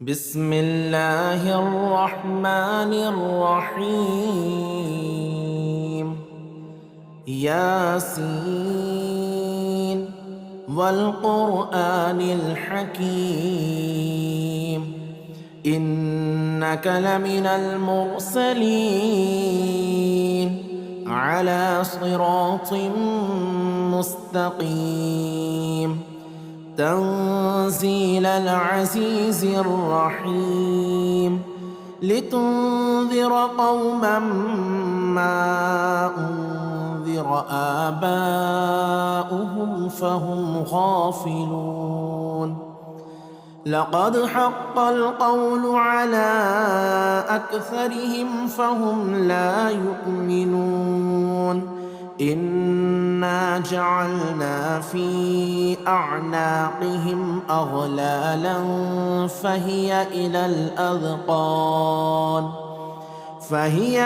بسم الله الرحمن الرحيم. ياسين والقرآن الحكيم إنك لمن المرسلين على صراط مستقيم تنزيل العزيز الرحيم لتنذر قوما ما أنذر آباؤهم فهم غافلون. لقد حق القول على أكثرهم فهم لا يؤمنون. إنا جعلنا في أعناقهم أغلالا فهي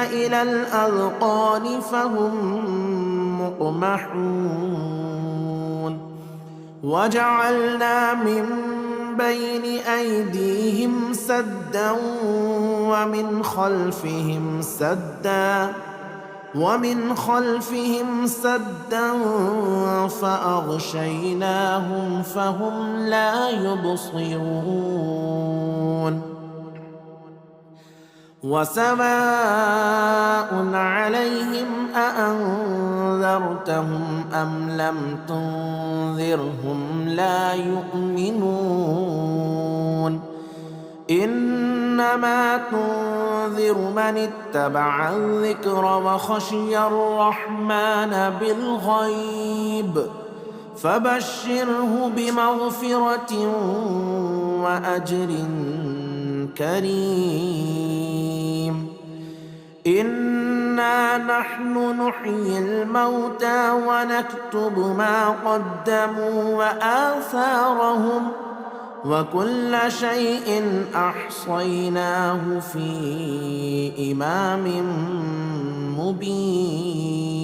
إلى الأذقان فهم مقمحون. وجعلنا من بين أيديهم سدا ومن خلفهم سدا فأغشيناهم فهم لا يبصرون. وسواء عليهم أأنذرتهم أم لم تنذرهم لا يؤمنون. إنما تنذر من اتبع الذكر وخشي الرحمن بالغيب فبشره بمغفرة وأجر كريم. إنا نحن نحيي الموتى ونكتب ما قدموا وآثارهم وكل شيء أحصيناه في إمام مبين.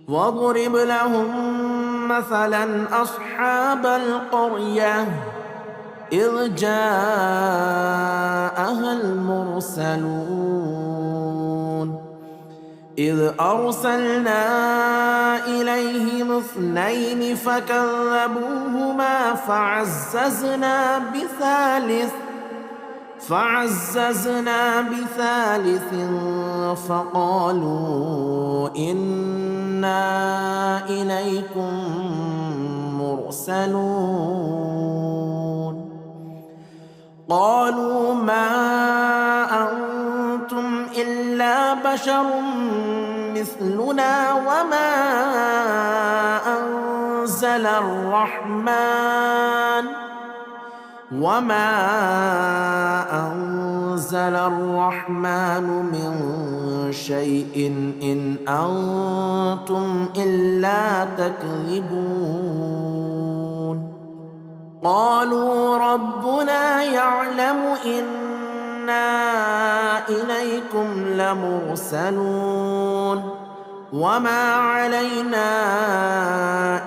واضرب لهم مثلا أصحاب القرية إذ جاءها المرسلون إذ أرسلنا إليهم 2 فكذبوهما فعززنا بثالث فقالوا إنا إليكم مرسلون. قالوا ما أنتم إلا بشر مثلنا وما أنزل الرحمن من شيء إن أنتم إلا تكذبون. قالوا ربنا يعلم إنا إليكم لمرسلون وما علينا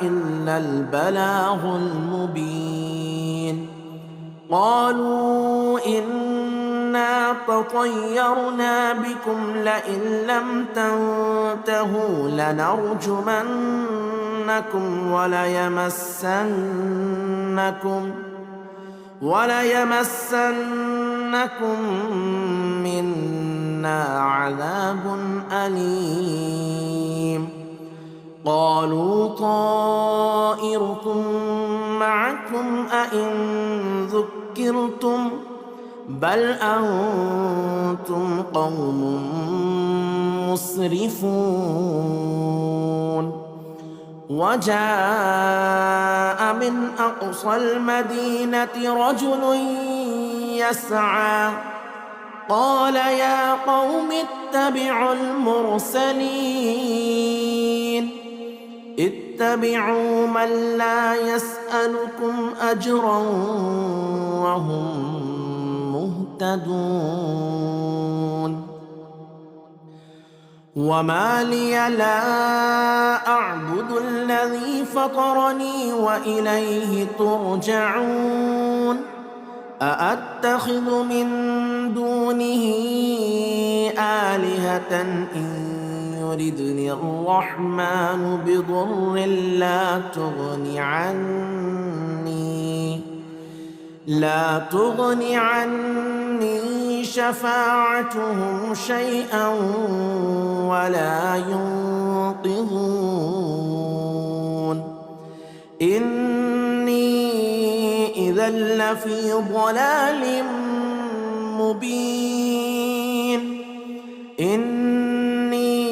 إلا البلاغ المبين. قالوا إنا تطيرنا بكم لئن لم تنتهوا لنرجمنكم وليمسنكم منا عذاب أليم. قالوا طائركم معكم أئن ذكرتم بل أنتم قوم مسرفون. وجاء من أقصى المدينة رجل يسعى قال يا قوم اتبعوا المرسلين اتبعوا من لا يسألكم أجرا وهم مهتدون. وما لي لا أعبد الذي فطرني وإليه ترجعون أأتخذ من دونه آلهة إن يردني الرحمن بضر لا تغن عني شفاعتهم شيئا ولا ينقذون إني إذا لفي ضلال مبين إني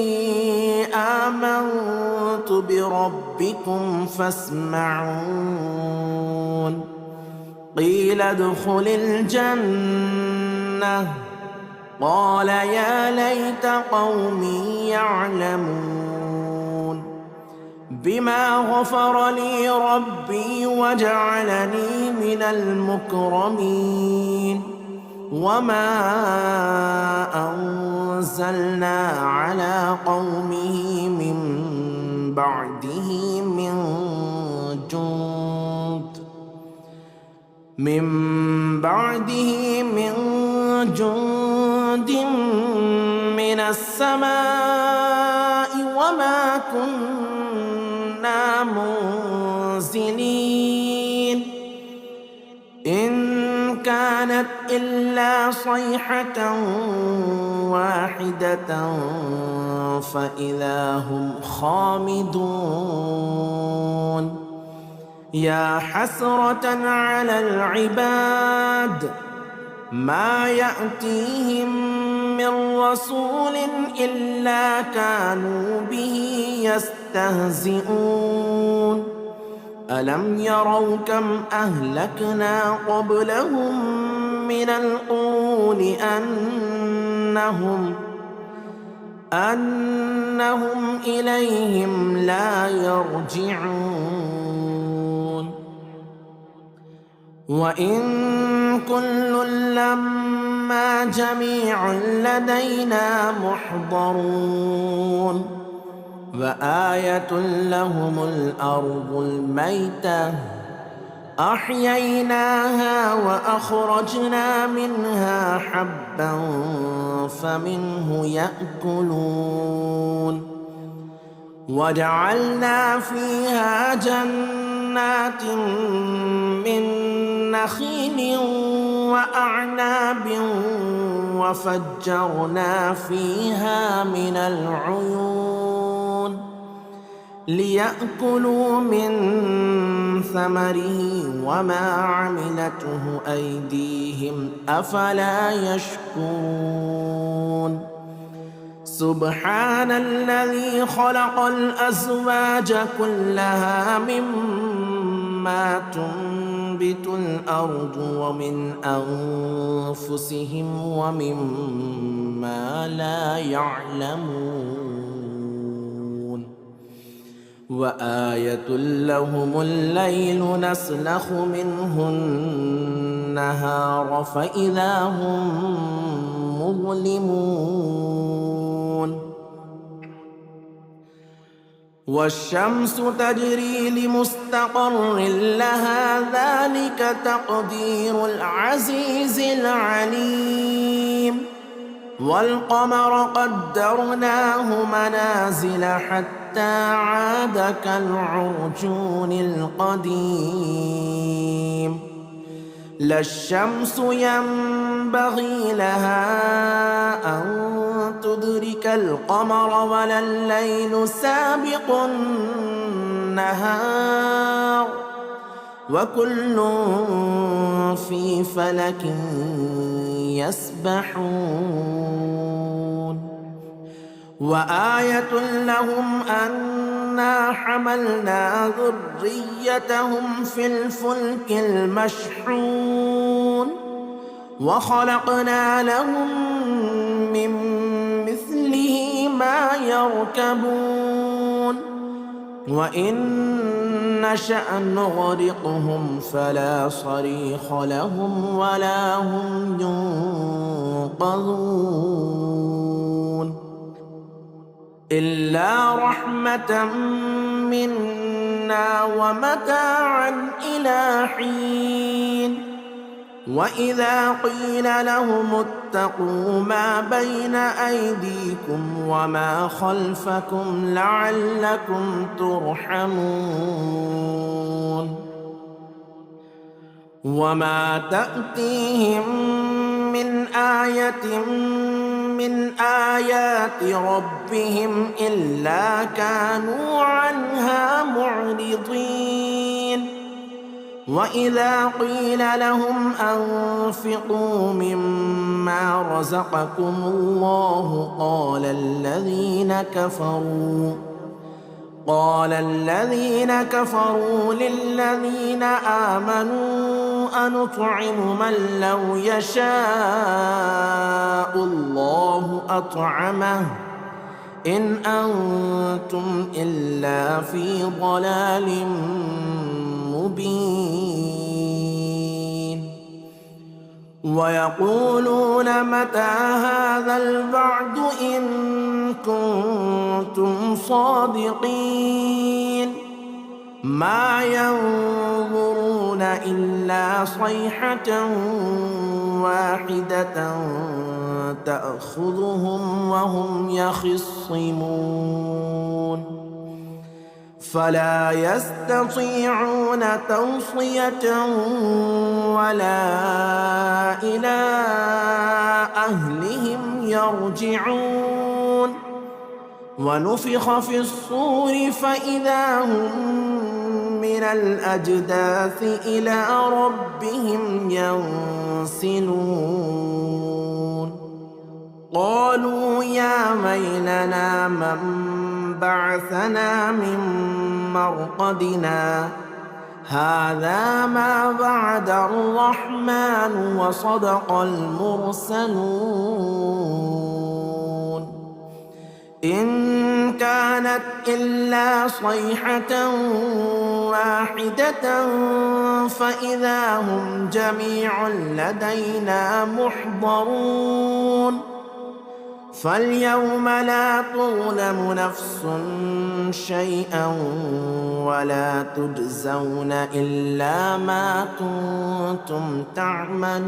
آمنت بربكم فاسمعون قيل ادخل الجنة قال يا ليت قومي يعلمون بما غفر لي ربي وجعلني من المكرمين وما أنزلنا على قومه من بعده من جند من السماء وما كنا منزلين إن كانت إلا صيحة واحدة فإذا هم خامدون يا حسرة على العباد ما يأتيهم من رسول إلا كانوا به يستهزئون ألم يروا كم أهلكنا قبلهم من القرون أنهم إليهم لا يرجعون وإن كل لما جميع لدينا محضرون وآية لهم الأرض الميتة أحييناها وأخرجنا منها حبا فمنه يأكلون وجعلنا فيها جنات من نخيل وأعناب وفجرنا فيها من العيون ليأكلوا من ثمره وما عملته أيديهم أفلا يشكرون سبحان الذي خلق الأزواج كلها مما تنبت الأرض ومن أنفسهم ومما لا يعلمون وآية لهم الليل نسلخ منه النهار فإذا هم مظلمون والشمس تجري لمستقر لها ذلك تقدير العزيز العليم والقمر قدرناه منازل حتى عاد كالعرجون القديم لا الشمس ينبغي لها أن تدرك القمر ولا الليل سابق النهار وكل في فلك يسبحون وآية لهم أنا حملنا ذريتهم في الفلك المشحون وخلقنا لهم من مثله ما يركبون وإن نشأ نغرقهم فلا صريخ لهم ولا هم ينقذون إلا رحمة منا ومتاعا إلى حين وإذا قيل لهم اتقوا ما بين أيديكم وما خلفكم لعلكم ترحمون وما تأتيهم من آية من آيات ربهم إلا كانوا عنها معرضين وإذا قيل لهم أنفقوا مما رزقكم الله قال الذين كفروا للذين آمنوا أنطعم من لو يشاء الله أطعمه إن أنتم إلا في ضلال مبين ويقولون متى هذا الوعد إن كنتم صادقين ما ينظرون إلا صيحة واحدة تأخذهم وهم يخصمون فلا يستطيعون توصية ولا إلى أهلهم يرجعون ونفخ في الصور فإذا هم من الأجداث إلى ربهم ينسلون قالوا يا ويلنا من بعثنا من مرقدنا هذا ما وعد الرحمن وصدق المرسلون إن كانت إلا صيحة واحدة فإذا هم جميع لدينا محضرون فاليوم لا تظلم نفس شيئا ولا تجزون إلا ما كنتم تعملون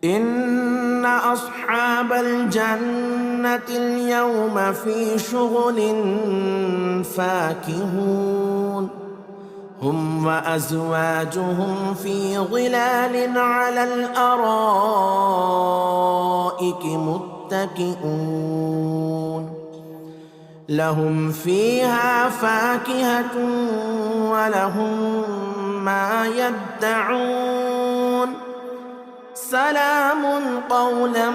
إن أصحاب الجنة اليوم في شغل فاكهون هم وأزواجهم في ظلال على الأرائك متكئون لهم فيها فاكهة ولهم ما يدعون سلام قولا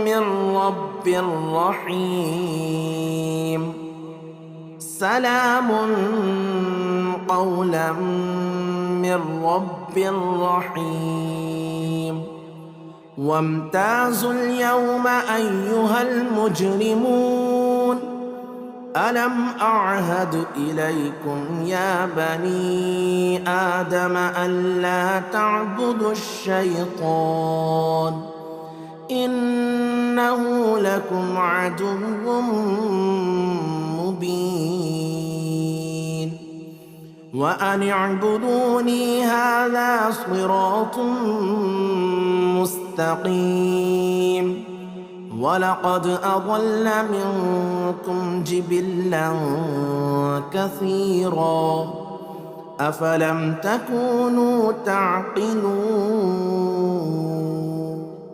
من رب رحيم سلام قولا من رب رحيم وامتازوا اليوم أيها المجرمون ألم أعهد إليكم يا بني آدم ألا تعبدوا الشيطان إنه لكم عدو مبين وأن اعبدوني هذا صراط مستقيم ولقد أضل منكم جبلا كثيرا أفلم تكونوا تعقلون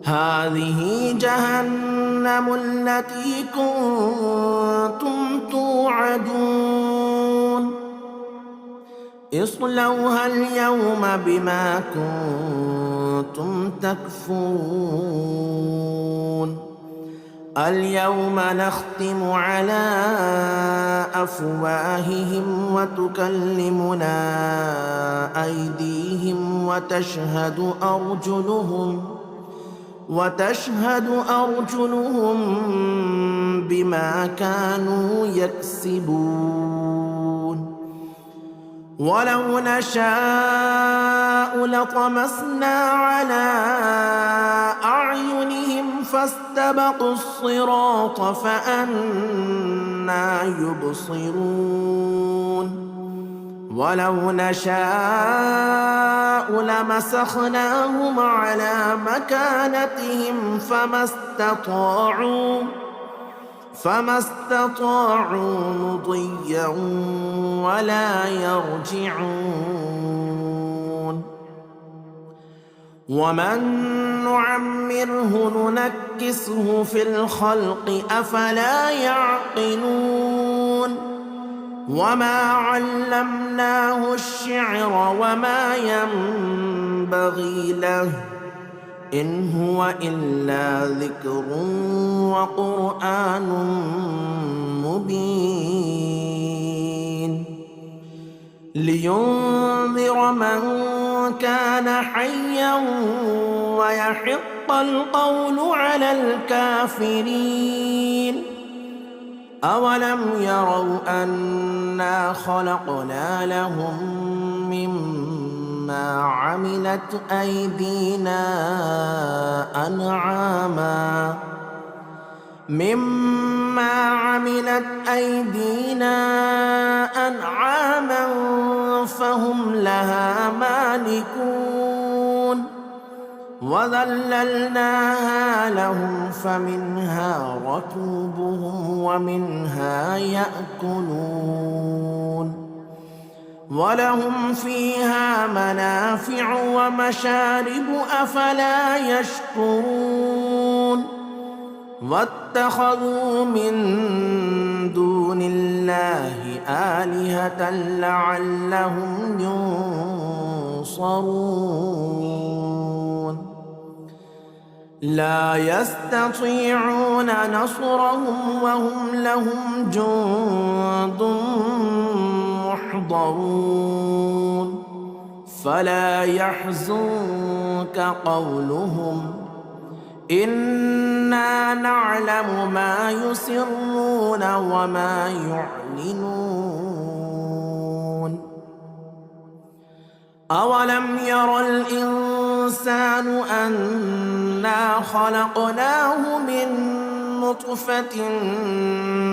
هذه جهنم التي كنتم توعدون اصلوها اليوم بما كنتم تكفرون اليوم نختم على أفواههم وتكلمنا أيديهم وتشهد أرجلهم بما كانوا يكسبون ولو نشاء لطمسنا على أعينهم فاستبقوا الصراط فأنى يبصرون ولو نشاء لمسخناهم على مكانتهم فما استطاعوا مضيا ولا يرجعون. ومن نعمره ننكسه في الخلق أفلا يعقلون. وما علمناه الشعر وما ينبغي له إن هو إلا ذكر وقرآن مبين لينذر من كان حيا ويحق القول على الكافرين. أولم يروا أنا خلقنا لهم مما عملت أيدينا أنعاما فهم لها مالكون. وذللناها لهم فمنها ركوبهم ومنها يأكلون ولهم فيها منافع ومشارب أفلا يشكرون. واتخذوا من دون الله آلهة لعلهم ينصرون. لا يستطيعون نصرهم وهم لهم جند محضرون. فلا يحزنك قولهم إنا نعلم ما يسرون وما يعلنون. أولم ير الإنسان أنا خلقناه من نطفة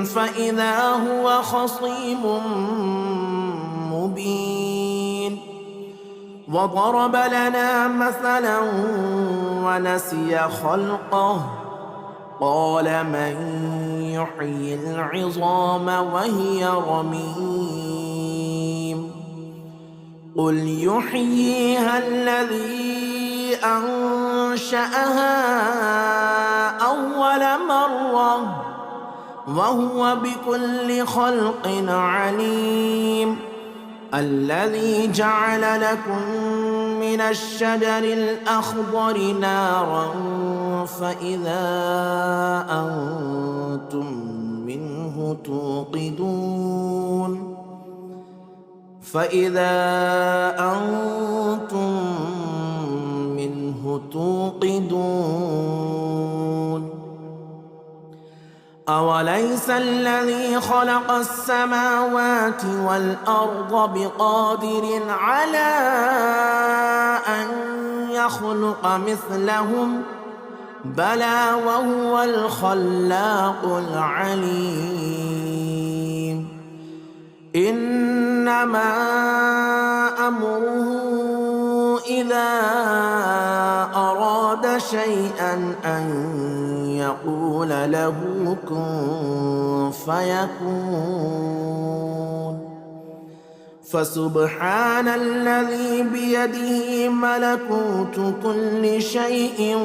فإذا هو خصيم مبين. وضرب لنا مثلا ونسي خلقه قال من يحيي العظام وهي رميم. قل يحييها الذي أنشأها أول مرة وهو بكل خلق عليم. الذي جعل لكم من الشجر الأخضر نارا فإذا أنتم منه توقدون. أوليس الذي خلق السماوات والأرض بقادر على أن يخلق مثلهم بلى وهو الخلاق العليم. إنما أمره إذا أراد شيئا أن يقول له كن فيكون. فسبحان الذي بيده ملكوت كل شيء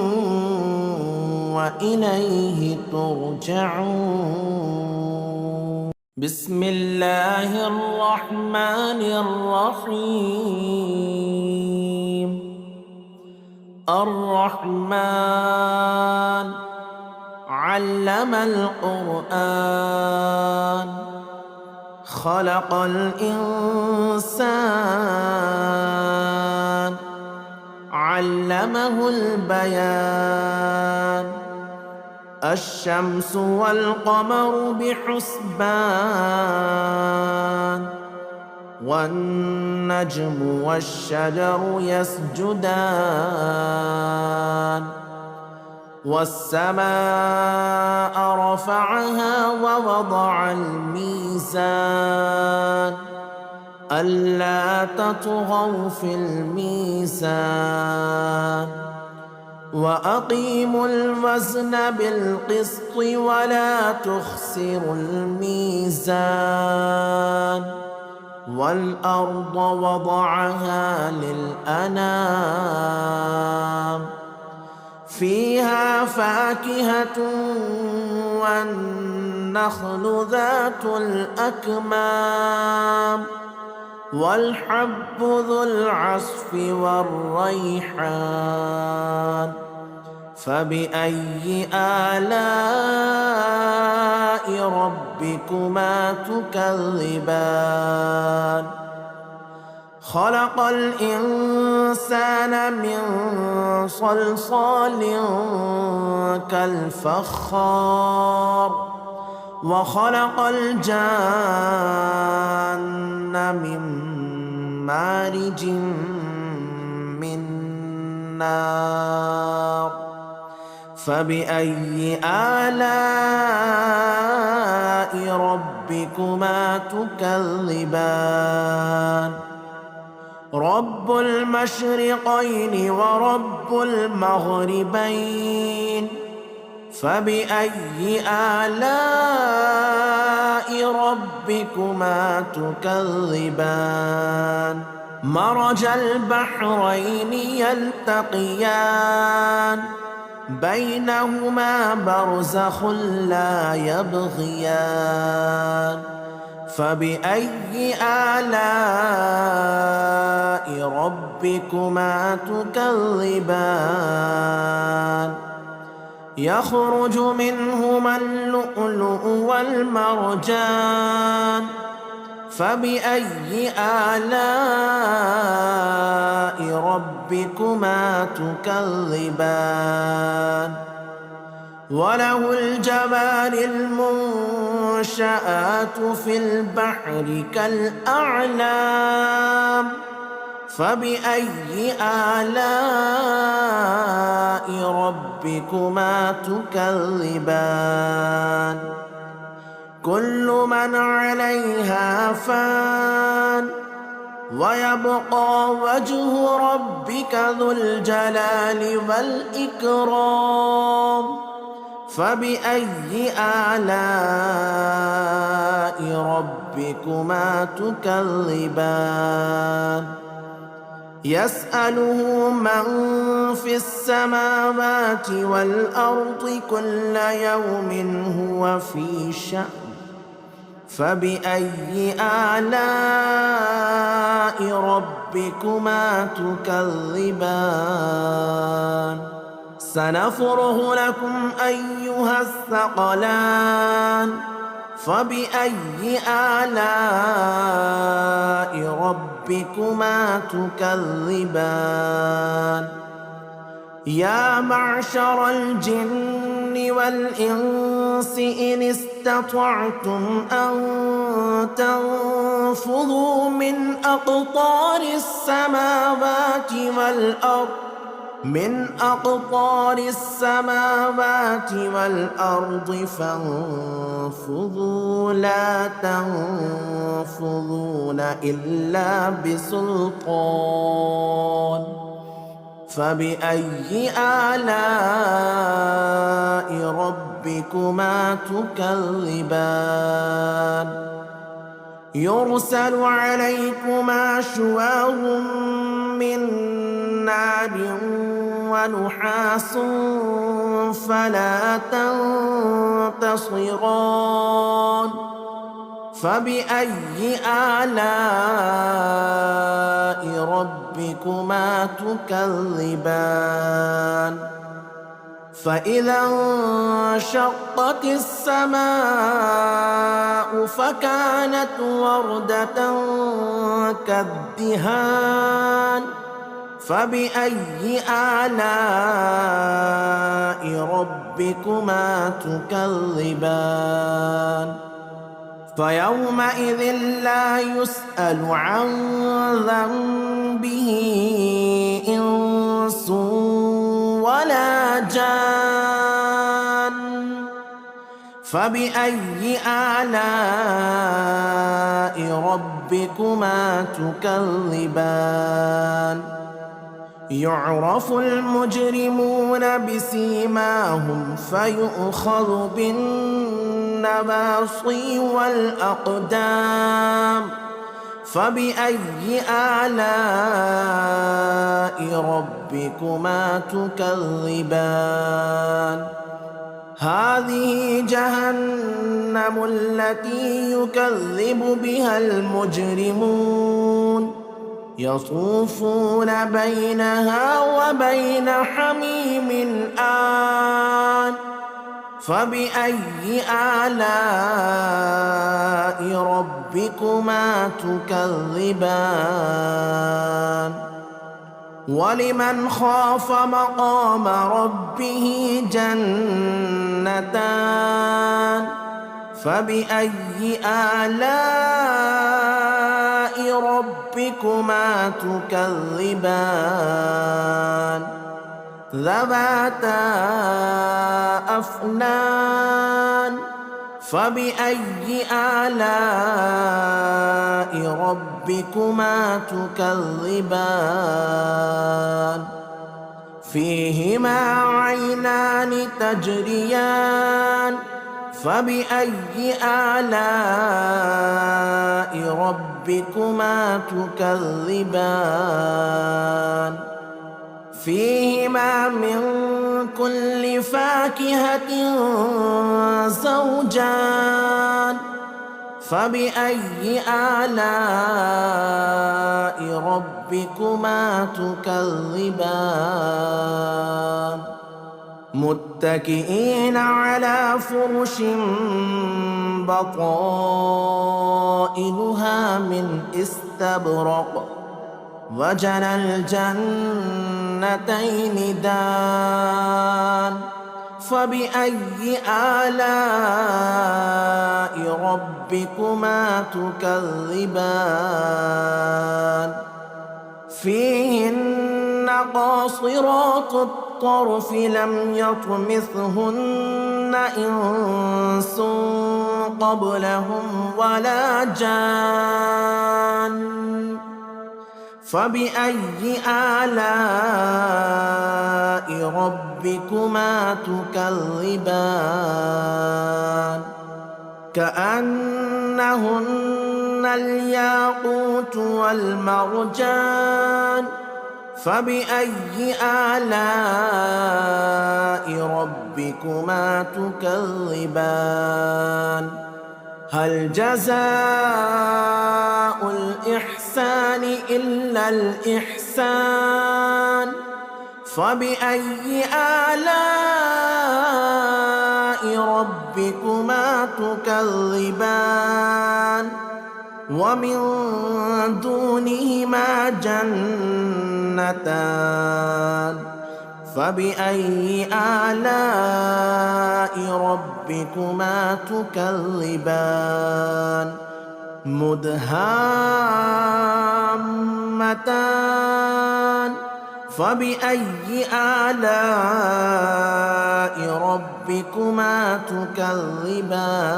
وإليه ترجعون. بسم الله الرحمن الرحيم. الرحمن علم القرآن خلق الإنسان علمه البيان. الشمس والقمر بحسبان والنجم والشجر يسجدان. والسماء رفعها ووضع الميزان ألا تطغوا في الميزان وأقيموا الوزن بالقسط ولا تخسروا الميزان والأرض وضعها للأنام فيها فاكهة والنخل ذات الأكمام والحب ذو العصف والريحان فبأي آلاء ربكما تكذبان خلق الإنسان من صلصال كالفخار وخلق الجان من مارج من نار فبأي آلاء ربكما تكذبان رب المشرقين ورب المغربين فبأي آلاء ربكما تكذبان مرج البحرين يلتقيان بينهما برزخ لا يبغيان فبأي آلاء ربكما تكذبان يخرج منهما اللؤلؤ والمرجان فبأي آلاء ربكما تكذبان وله الجوار المنشآت في البحر كالأعلام فبأي آلاء ربكما تكذبان كل من عليها فان ويبقى وجه ربك ذو الجلال والإكرام فبأي آلاء ربكما تكذبان يسأله من في السماوات والأرض كل يوم هو في شأن فبأي آلاء ربكما تكذبان سنفرغ لكم أيها الثقلان فبأي آلاء ربكما تكذبان يا معشر الجن والإنس إن استطعتم أن تنفذوا من أقطار السماوات والأرض فانفذوا لا تنفذون إلا بسلطان فبأي آلاء ربكما تكذبان يرسل عليكما شواظ من نار ونحاس فلا تنتصران فبأي آلاء ربكما تكذبان فإذا انشقت السماء فكانت وردة كالدهان فبأي آلاء ربكما تكذبان فيومئذ لا يسأل عن ذنبه إنس ولا جان فبأي آلاء ربكما ربكما تكذبان يعرف المجرمون بسيماهم فيؤخذ بالنواصي والأقدام فبأي آلاء ربكما تكذبان هذه جهنم التي يكذب بها المجرمون يطوفون بينها وبين حميم آن فبأي آلاء ربكما تكذبان ولمن خاف مقام ربه جنتان فبأي آلاء ربكما تكذبان ذواتا أفنان فبأي آلاء ربكما تكذبان فيهما عينان تجريان فبأي آلاء ربكما تكذبان فيهما من كل فاكهة زوجان فبأي آلاء ربكما تكذبان متكئين على فرش بطائنها من استبرق وجنى الجنتين دان فبأي آلاء ربكما تكذبان فيهن قاصرات الطرف لم يطمثهن إنس قبلهم ولا جان فبأي آلاء ربكما تكذبان كأنهن الياقوت والمرجان فبأي آلاء ربكما تكذبان هل جزاء الإحسان إلا الإحسان فبأي آلاء ربكما تكذبان ومن دونهما جنتان فبأي آلاء ربكما تكذبان مدهامتان فبأي آلاء ربكما تكذبان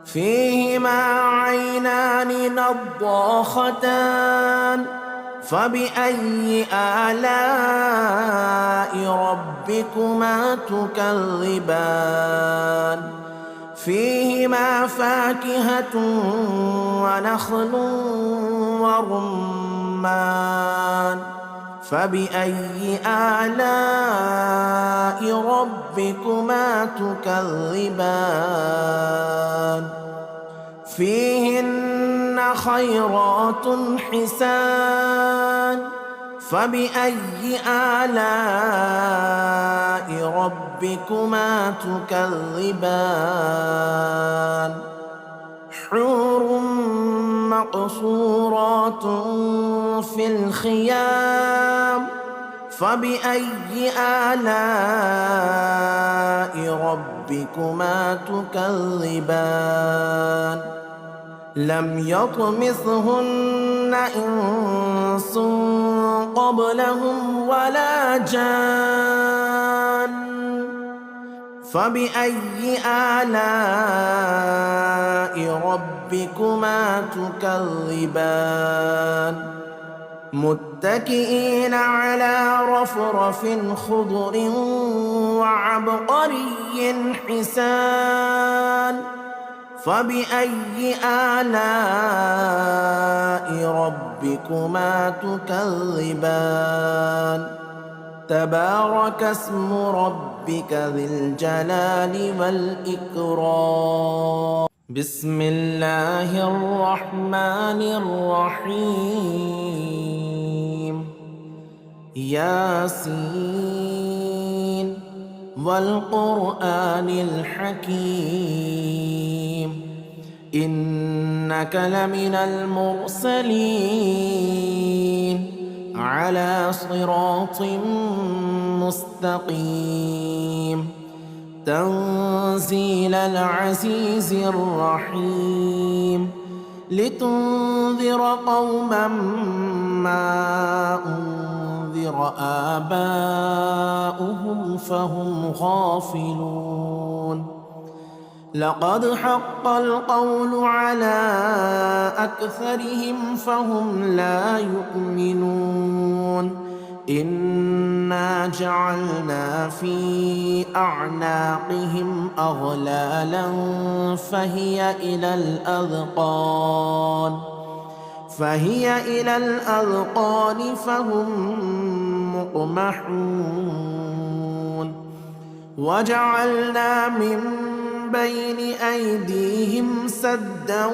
فيهما عينان نضاختان فبأي آلاء ربكما تكذبان فيهما فاكهة ونخل ورمان فبأي آلاء ربكما تكذبان فيهن خيرات حسان فبأي آلاء ربكما تكذبان حور مقصورات في الخيام فبأي آلاء ربكما تكذبان لم يطمثهن إنس قبلهم ولا جان فبأي آلاء ربكما تكذبان متكئين على رفرف خضر وعبقري حسان فبأي آلاء ربكما تكذبان تبارك اسم ربك ذي الجلال والإكرام بسم الله الرحمن الرحيم ياسين والقرآن الحكيم إنك لمن المرسلين على صراط مستقيم تنزيل العزيز الرحيم لتنذر قوما ما أنذر آباؤهم فهم غافلون لقد حق القول على أكثرهم فهم لا يؤمنون إنا جعلنا في أعناقهم أغلالا فهي إلى الأذقان فهم مقمحون وجعلنا من بين أيديهم سدا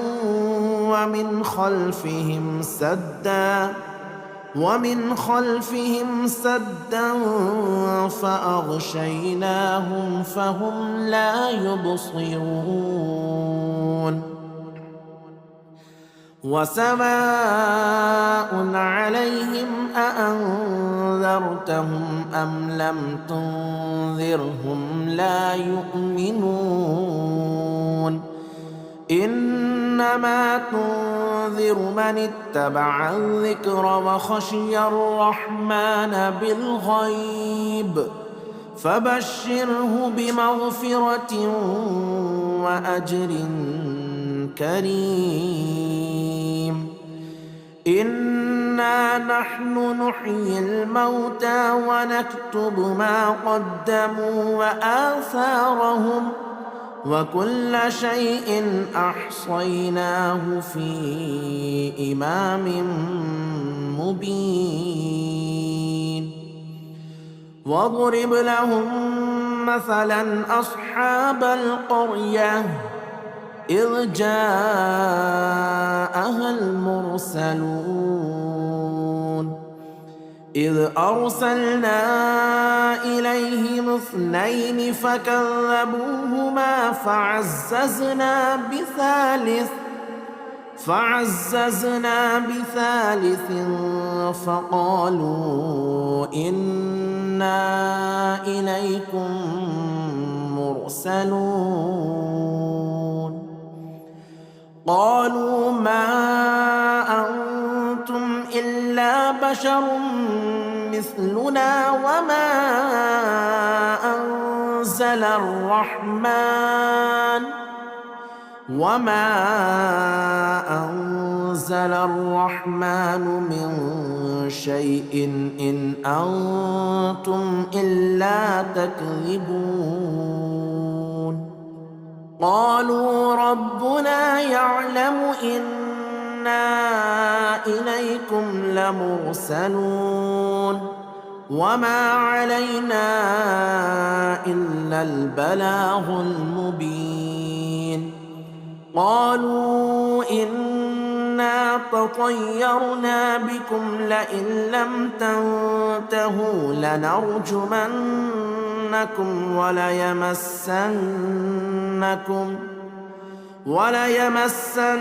ومن خلفهم سدا فأغشيناهم فهم لا يبصرون وسواء عليهم أأنذرتهم أم لم تنذرهم لا يؤمنون إنما تنذر من اتبع الذكر وخشي الرحمن بالغيب فبشره بمغفرة وأجر كريم إنا نحن نحيي الموتى ونكتب ما قدموا وآثارهم وكل شيء أحصيناه في إمام مبين واضرب لهم مثلا أصحاب القرية إذ جاءها المرسلون إذ أرسلنا إليهم 2 فكذبوهما فعززنا بثالث فقالوا إنا إليكم مرسلون قالوا ما أنتم إلا بشر مثلنا وما أنزل الرحمن من شيء إن أنتم إلا تكذبون قالوا ربنا يعلم إنا إليكم لمرسلون وما علينا إلا البلاغ المبين قالوا إنا تطيرنا بكم لئن لم تنتهوا لنرجمنكم وليمسنكم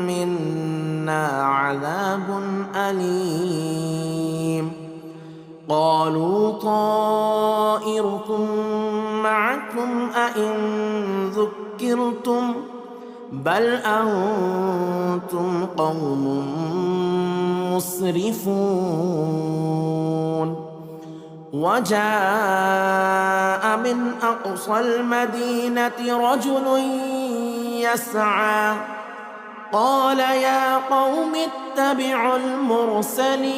منا عذاب أليم قالوا طائركم معكم أئن ذكرتم بل أنتم قوم مسرفون وجاء من أقصى المدينة رجل يسعى قال يا قوم اتبعوا المرسلين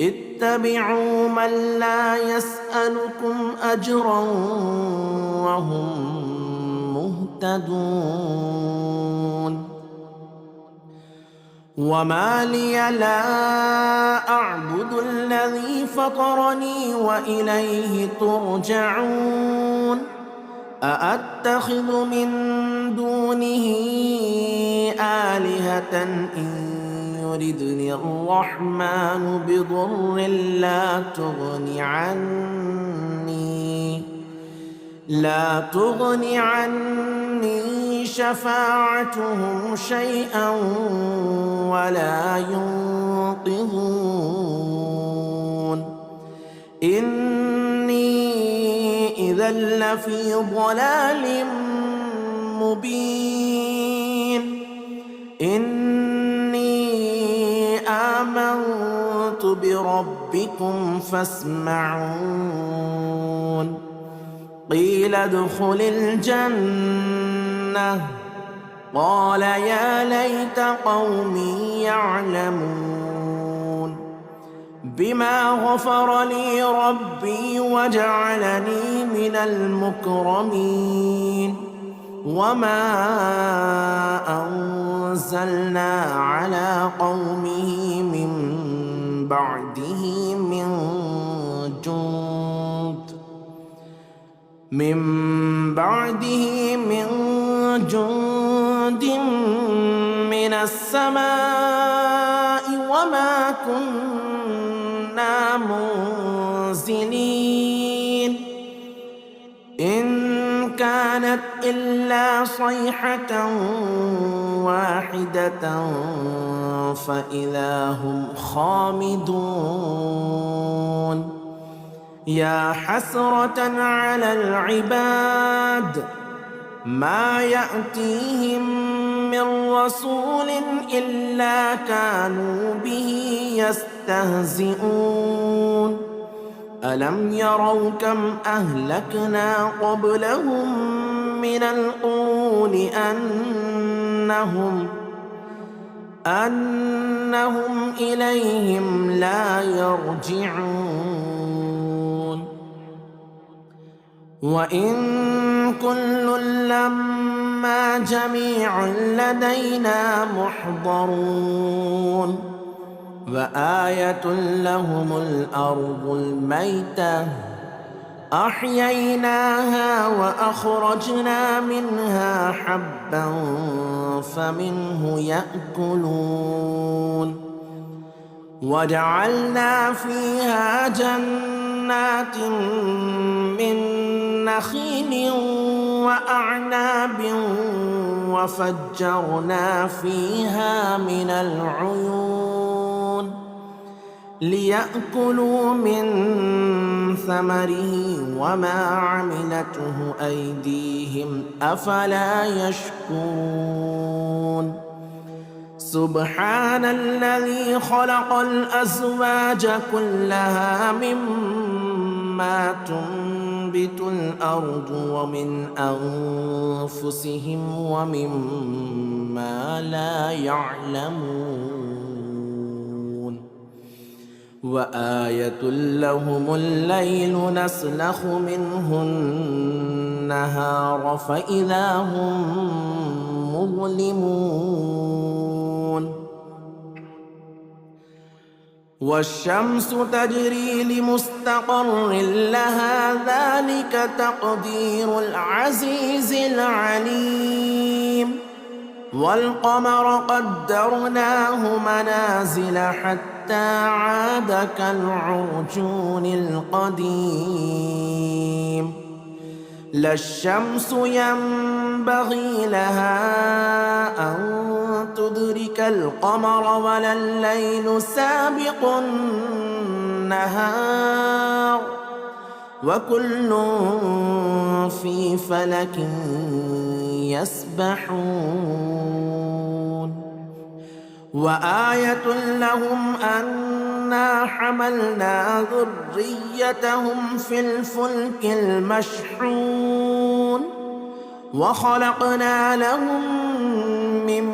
اتبعوا من لا يسألكم أجرا وهم مهتدون وما لي لا أعبد الذي فطرني وإليه ترجعون أأتخذ من دونه آلهة إن يردني الرحمن بضر لا تغني عني شفاعتهم شيئا ولا ينقذون إني إذا لفي ضلال مبين إني آمنت بربكم فاسمعون قيل ادخل الجنة قال يا ليت قومي يعلمون بما غفر لي ربي وجعلني من المكرمين وما أنزلنا على قومه من بعده من جند من السماء وما كنا منزلين إن كانت إلا صيحة واحدة فإذا هم خامدون يا حسرة على العباد ما يأتيهم من رسول إلا كانوا به يستهزئون ألم يروا كم أهلكنا قبلهم من القرون أنهم إليهم لا يرجعون وإن كل لما جميع لدينا محضرون وآية لهم الأرض الميتة أحييناها وأخرجنا منها حبا فمنه يأكلون وجعلنا فيها جنات من نخيل وأعناب وفجرنا فيها من العيون ليأكلوا من ثمره وما عملته أيديهم أفلا يشكرون سبحان الذي خلق الأزواج كلها مما تنبت الأرض ومن أنفسهم ومما لا يعلمون وآية لهم الليل نسلخ منه النهار فإذا هم مظلمون والشمس تجري لمستقر لها ذلك تقدير العزيز العليم والقمر قدرناه منازل حتى عاد كالعرجون القديم لا الشمس ينبغي لها أن تدرك القمر ولا الليل سابق النهار وكل في فلك يسبحون وآية لهم أنا حملنا ذريتهم في الفلك المشحون وخلقنا لهم من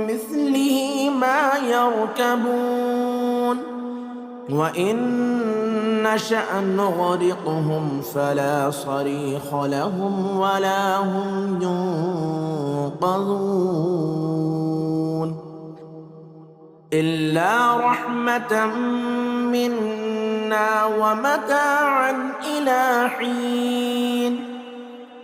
مثله ما يركبون وإن نشأ نغرقهم فلا صريخ لهم ولا هم ينقذون إلا رحمة منا ومتاعا إلى حين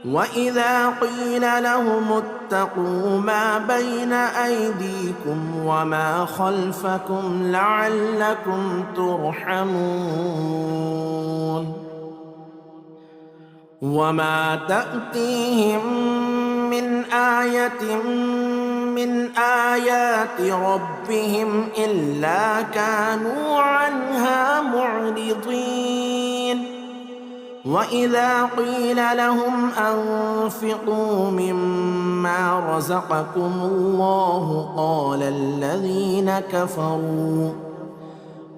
وإذا قيل لهم اتقوا ما بين أيديكم وما خلفكم لعلكم ترحمون وما تأتيهم من آية من آيات ربهم إلا كانوا عنها معرضين وإذا قيل لهم أنفقوا مما رزقكم الله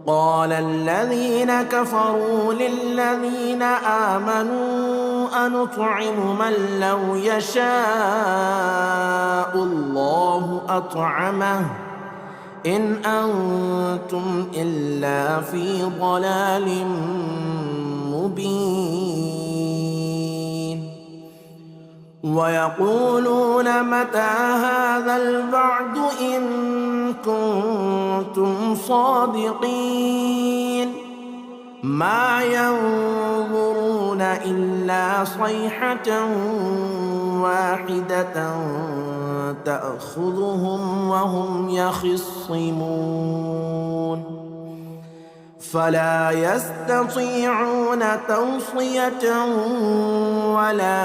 قال الذين كفروا للذين آمنوا أنطعم من لو يشاء الله أطعمه إن أنتم إلا في ضلال مبين ويقولون متى هذا الوعد إن كنتم صادقين ما ينظرون إلا صيحة واحدة تأخذهم وهم يخصمون فلا يستطيعون توصية ولا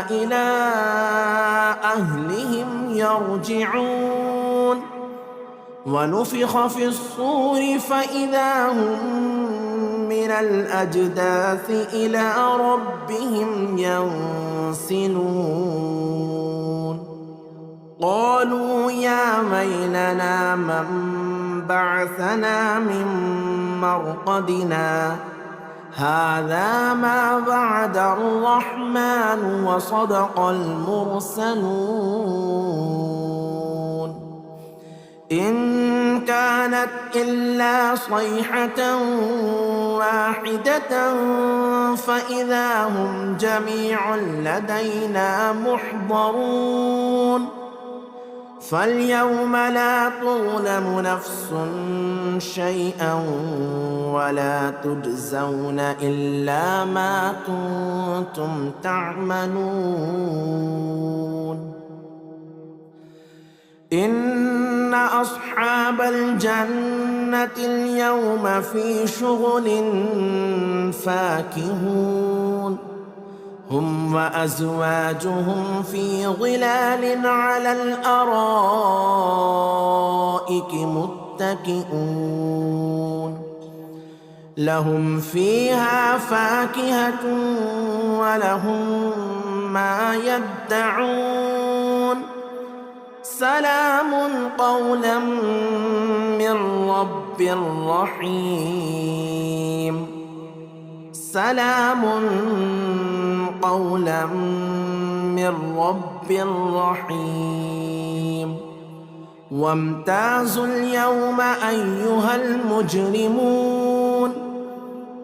إلى أهلهم يرجعون ونفخ في الصور فإذا هم من الأجداث إلى ربهم ينسلون قالوا يا ويلنا من بعثنا من مرقدنا هذا ما وعد الرحمن وصدق المرسلون إن كانت إلا صيحة واحدة فإذا هم جميع لدينا محضرون فاليوم لا تظلم نفس شيئا ولا تجزون إلا ما كنتم تعملون إن أصحاب الجنة اليوم في شغل فاكهون هم وأزواجهم في ظلال على الأرائك متكئون لهم فيها فاكهة ولهم ما يدعون سلام قولا من رب رحيم سلام قولا من رب رحيم وامتازوا اليوم أيها المجرمون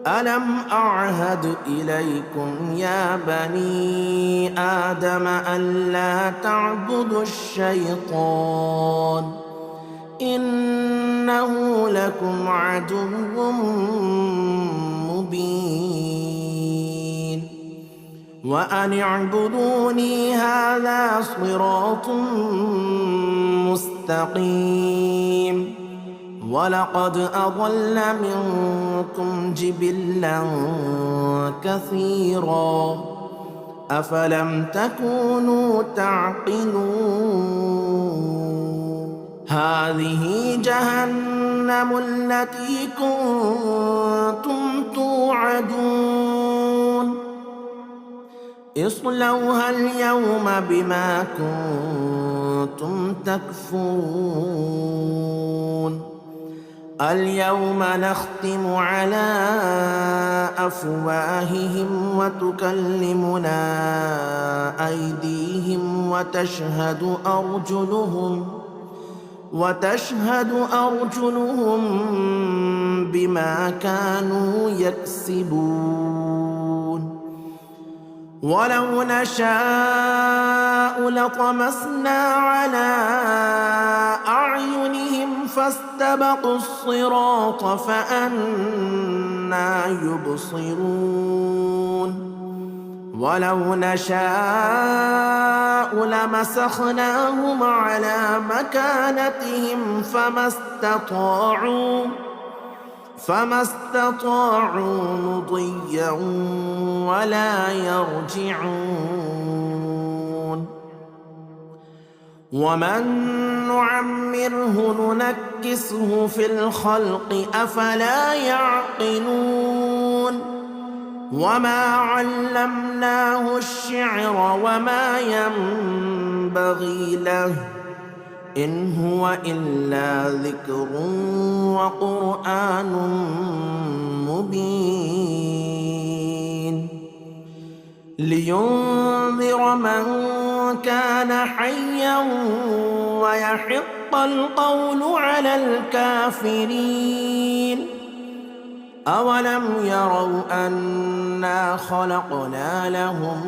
ألم أعهد إليكم يا بني آدم ألا تعبدوا الشيطان إنه لكم عدو مبين وأن اعبدوني هذا صراط مستقيم ولقد أضل منكم جبلا كثيرا أفلم تكونوا تعقلون هذه جهنم التي كنتم توعدون اصلوها اليوم بما كنتم تكفرون اليوم نختم على أفواههم وتكلمنا أيديهم وتشهد أرجلهم بما كانوا يكسبون ولو نشاء لطمسنا على أعينهم فاستبقوا الصراط فأنى يبصرون ولو نشاء لمسخناهم على مكانتهم فما استطاعوا مضيا ولا يرجعون ومن نعمره ننكسه في الخلق أفلا يعقلون وما علمناه الشعر وما ينبغي له إن هو إلا ذكر وقرآن مبين لينذر من كان حيا ويحق القول على الكافرين أولم يروا أنا خلقنا لهم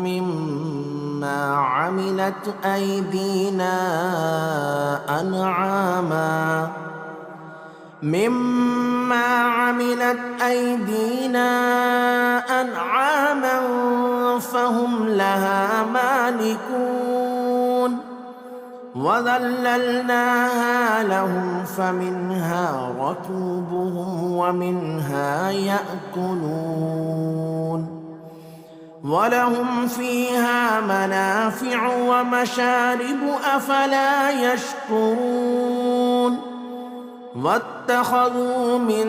مما عملت أيدينا أنعاما فهم لها مالكون وذللناها لهم فمنها ركوبهم ومنها يأكلون ولهم فيها منافع ومشارب أفلا يشكرون واتخذوا من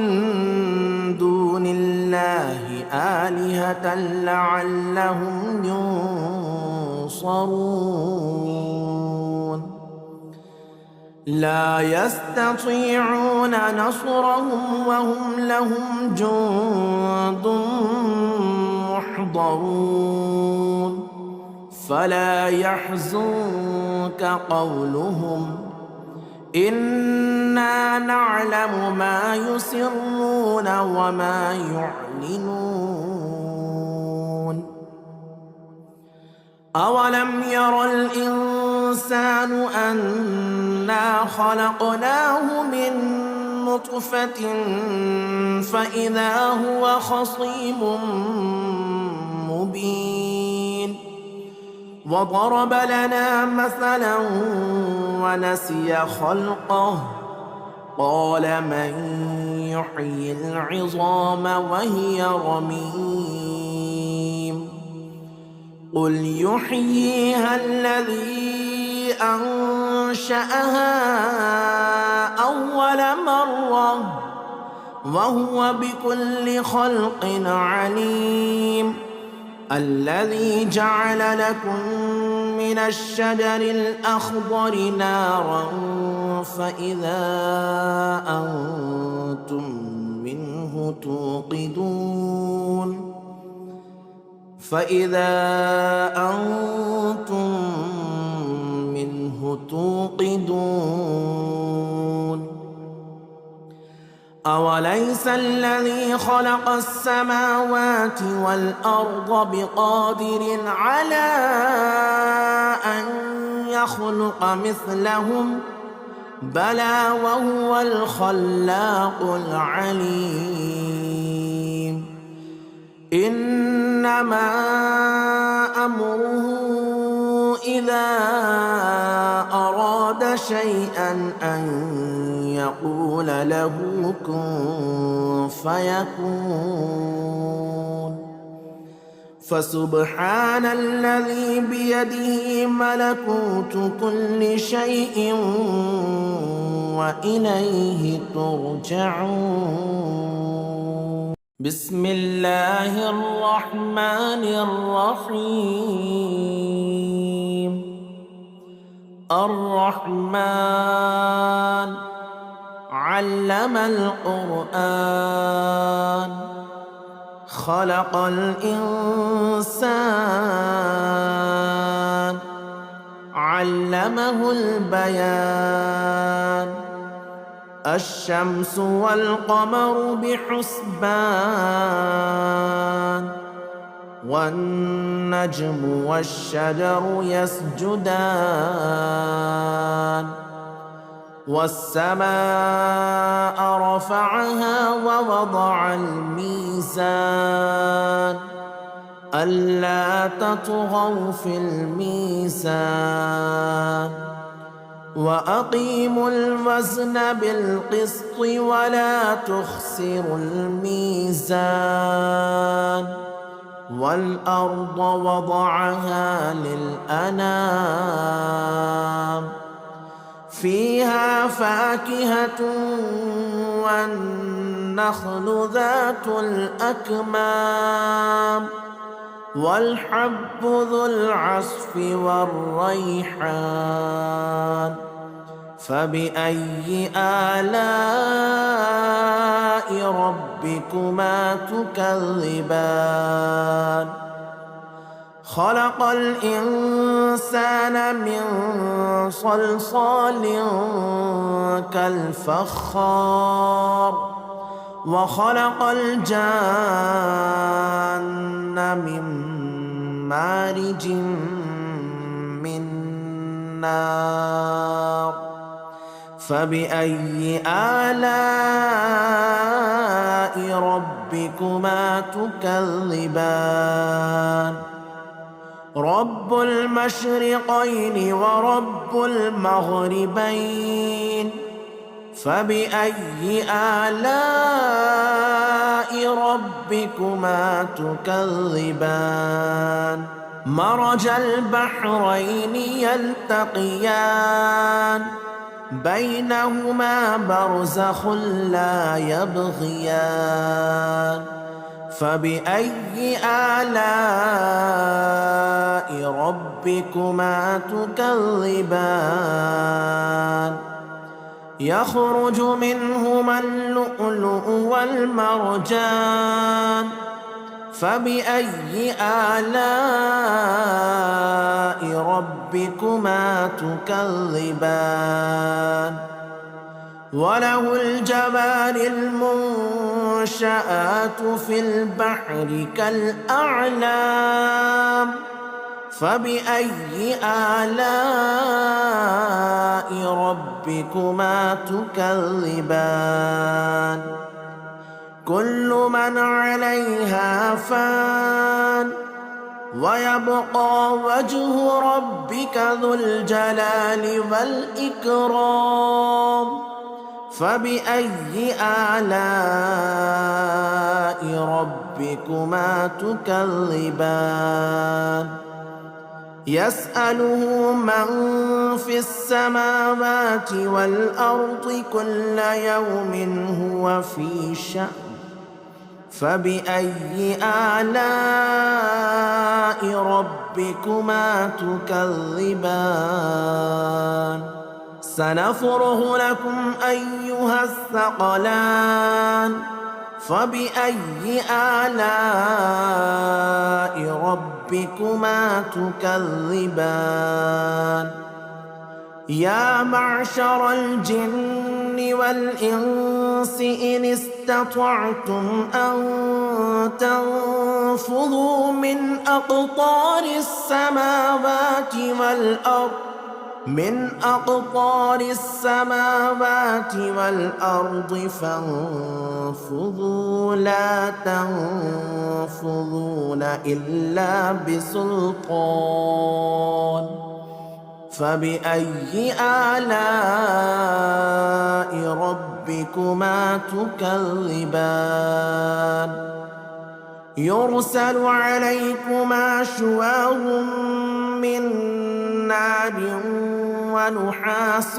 دون الله آلهة لعلهم ينصرون لا يستطيعون نصرهم وهم لهم جند محضرون فلا يحزنك قولهم إنا نعلم ما يسرون وما يعلنون أولم ير الإنسان أنا خلقناه من نطفة فإذا هو خصيم مبين وضرب لنا مثلا ونسي خلقه قال من يحيي العظام وهي رميم قل يحييها الذي أنشأها أول مرة وهو بكل خلق عليم الذي جعل لكم من الشجر الأخضر نارا فإذا أنتم منه توقدون أوليس الذي خلق السماوات والأرض بقادر على أن يخلق مثلهم بلى وهو الخلاق العليم إنما أمره إذا أراد شيئا أن يقول له كن فيكون فسبحان الذي بيده ملكوت كل شيء وإليه ترجعون بسم الله الرحمن الرحيم الرحمن علم القرآن خلق الإنسان علمه البيان الشمس والقمر بحسبان والنجم والشجر يسجدان والسماء رفعها ووضع الميزان ألا تطغوا في الميزان وأقيموا الوزن بالقسط ولا تخسروا الميزان والأرض وضعها للأنام فيها فاكهة والنخل ذات الأكمام والحب ذو العصف والريحان فبأي آلاء ربكما تكذبان خلق الإنسان من صلصال كالفخار وخلق الجان من مارج من نار فبأي آلاء ربكما تكذبان رب المشرقين ورب المغربين فبأي آلاء ربكما تكذبان مرج البحرين يلتقيان بينهما برزخ لا يبغيان فبأي آلاء ربكما تكذبان يخرج منهما اللؤلؤ والمرجان فبأي آلاء ربكما تكذبان وله الجوار المنشآت في البحر كالأعلام فبأي آلاء ربكما تكذبان كل من عليها فان ويبقى وجه ربك ذو الجلال والإكرام فبأي آلاء ربكما تكذبان يسأله من في السماوات والأرض كل يوم هو في شأن فبأي آلاء ربكما تكذبان سنفرغ لكم أيها الثقلان فبأي آلاء ربكما تكذبان يا معشر الجن والإنس إن استطعتم أن تنفذوا من أقطار السماوات والأرض فانفذوا لا تنفذون إلا بسلطان فبأي آلاء ربكما تكذبان يرسل عليكما شواظ من نار ونحاس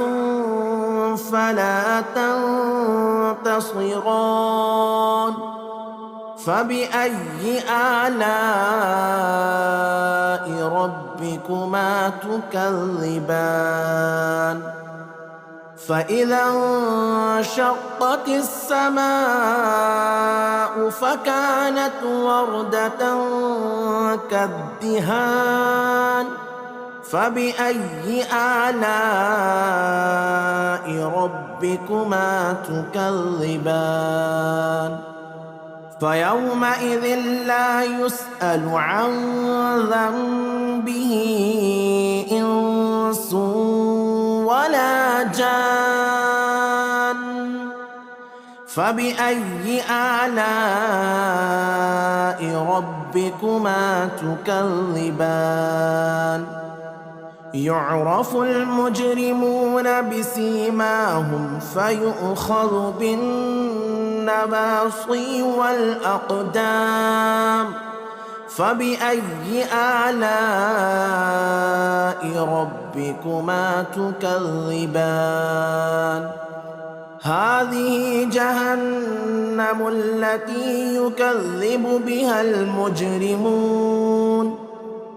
فلا تنتصران فبأي آلاء ربكما ربكما تكذبان فإذا انشقت السماء فكانت وردة كالدهان فبأي آلاء ربكما تكذبان فيومئذ لا يسأل عن ذنبه إنس ولا جان فبأي آلاء ربكما تكذبان يعرف المجرمون بسيماهم فيؤخذ بالنواصي والأقدام فبأي آلاء ربكما تكذبان هذه جهنم التي يكذب بها المجرمون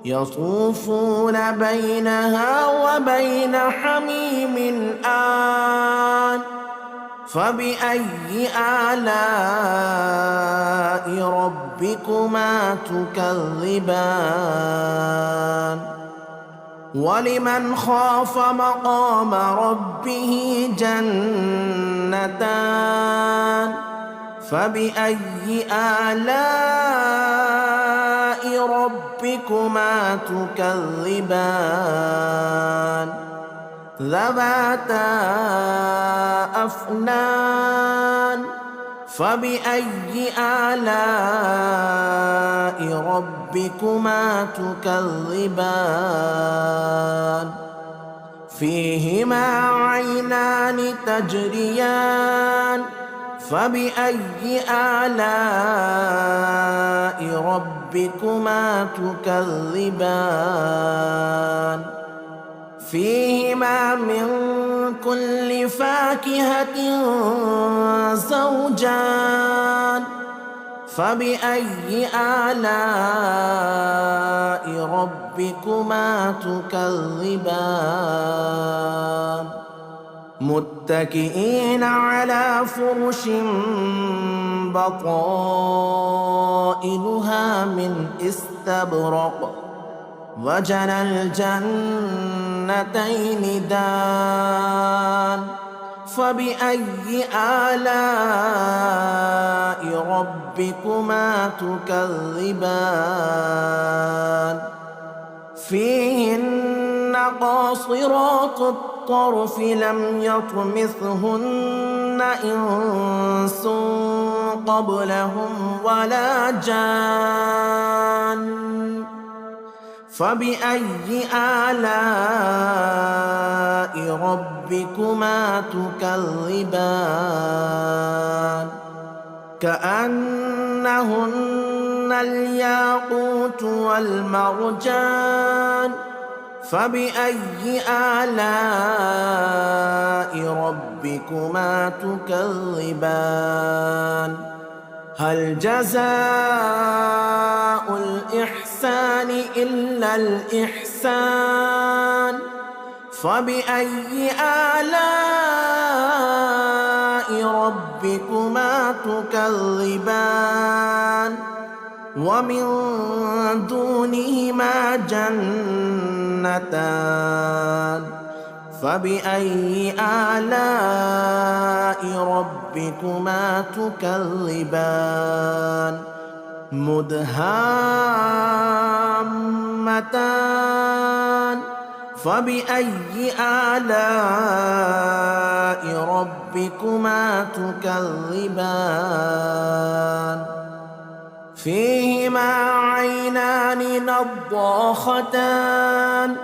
يطوفون بينها وبين حميم آن فبأي آلاء ربكما تكذبان ولمن خاف مقام ربه جنتان فبأي آلاء ربكما تكذبان ذواتا أفنان فبأي آلاء ربكما تكذبان فيهما عينان تجريان فبأي آلاء ربكما تكذبان فيهما من كل فاكهة زوجان فبأي آلاء ربكما تكذبان متكئين على فرش بطائنها من استبرق وجنى الجنتين دان فبأي آلاء ربكما تكذبان فيهن قاصرات الطرف لم يطمثهن إنس قبلهم ولا جان فبأي آلاء ربكما تكذبان كأنهن الياقوت والمرجان فبأي آلاء ربكما تكذبان هل جزاء الإحسان إلا الإحسان فبأي آلاء ربكما تكذبان ومن دونهما جنتان فبأي آلاء ربكما تكذبان مدهامتان فبأي آلاء ربكما تكذبان فيهما عينان نضاختان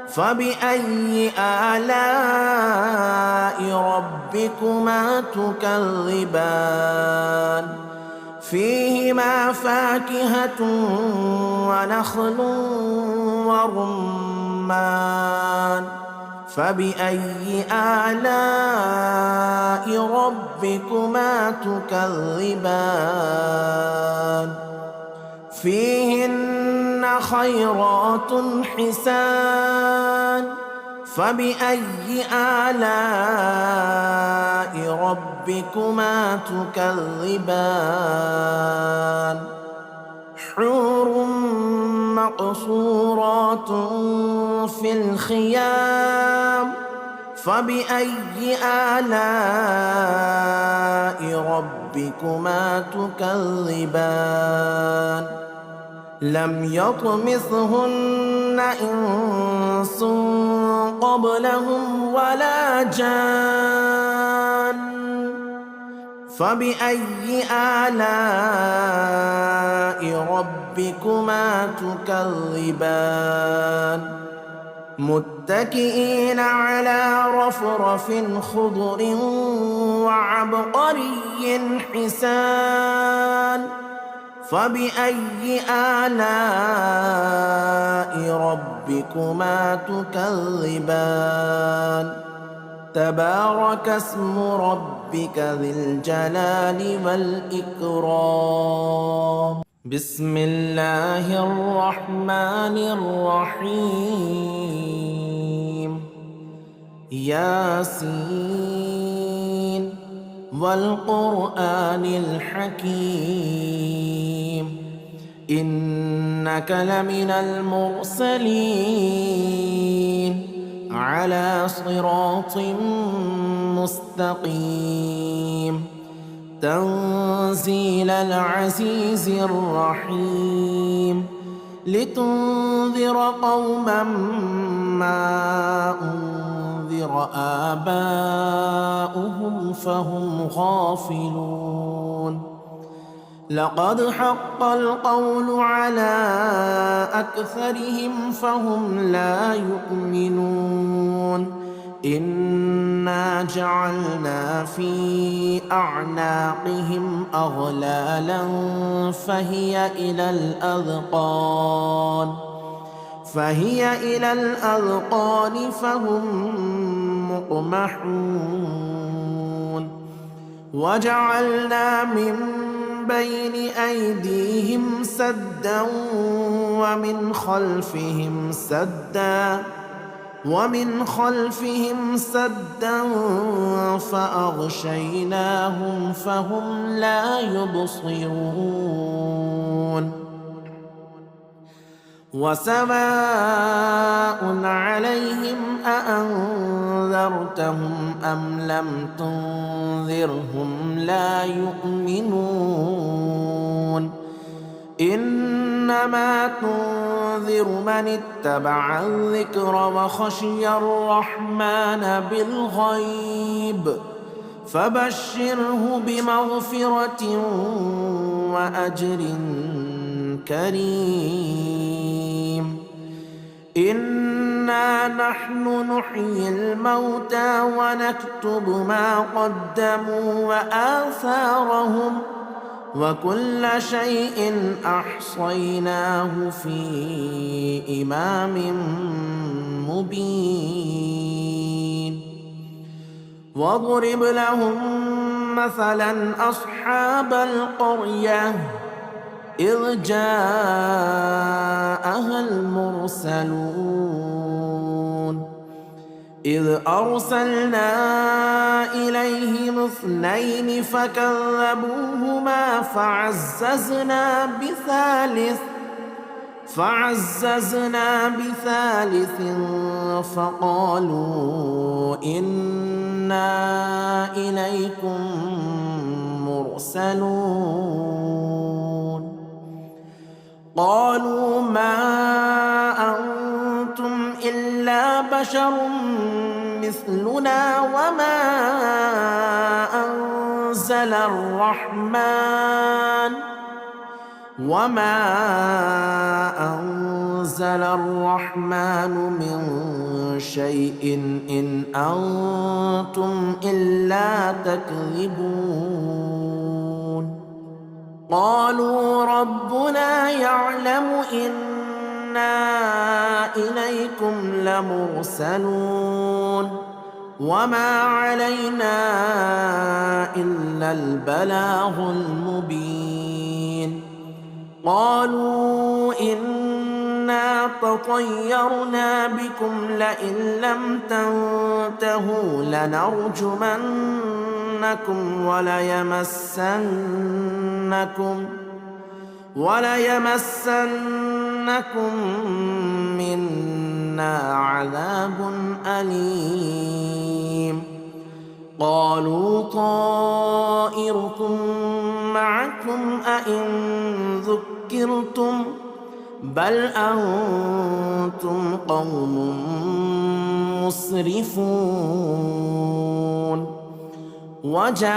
فبأي آلاء ربكما تكذبان فيهما فاكهة ونخل ورمان فبأي آلاء ربكما تكذبان فيهن خيرات حسان فبأي آلاء ربكما تكذبان حور مقصورات في الخيام فبأي آلاء ربكما تكذبان لم يطمثهن إنس قبلهم ولا جان فبأي آلاء ربكما تكذبان متكئين على رفرف خضر وعبقري حسان فبأي آلاء ربكما تكذبان تبارك اسم ربك ذي الجلال والإكرام بسم الله الرحمن الرحيم ياسين والقرآن الحكيم إنك لمن المرسلين على صراط مستقيم تنزيل العزيز الرحيم لتنذر قوما ما أنذر آباؤهم فهم غافلون لقد حق القول على أكثرهم فهم لا يؤمنون إنا جعلنا في أعناقهم أغلالا فهي إلى الأذقان فهم مقمحون وجعلنا من بين أيديهم سدا ومن خلفهم سدا فأغشيناهم فهم لا يبصرون وسواء عليهم أأنذرتهم أم لم تنذرهم لا يؤمنون إنما تنذر من اتبع الذكر وخشي الرحمن بالغيب فبشره بمغفرة وأجر كريم إنا نحن نحيي الموتى ونكتب ما قدموا وآثارهم وكل شيء أحصيناه في إمام مبين واضرب لهم مثلا أصحاب القرية إذ جاءها المرسلون إذ أرسلنا إليهم 2 فكذبوهما فعززنا بثالث فقالوا إنا إليكم مرسلون قالوا ما أنتم إلا بشر مثلنا وما أنزل الرحمن من شيء إن أنتم إلا تكذبون قالوا ربنا يعلم إنا إليكم لمرسلون وما علينا إلا البلاغ المبين قالوا إنا إنا تطيرنا بكم لئن لم تنتهوا لنرجمنكم وليمسنكم منا عذاب أليم. قالوا طائركم معكم أئن ذكرتم بل أنتم قوم مسرفون. وجاء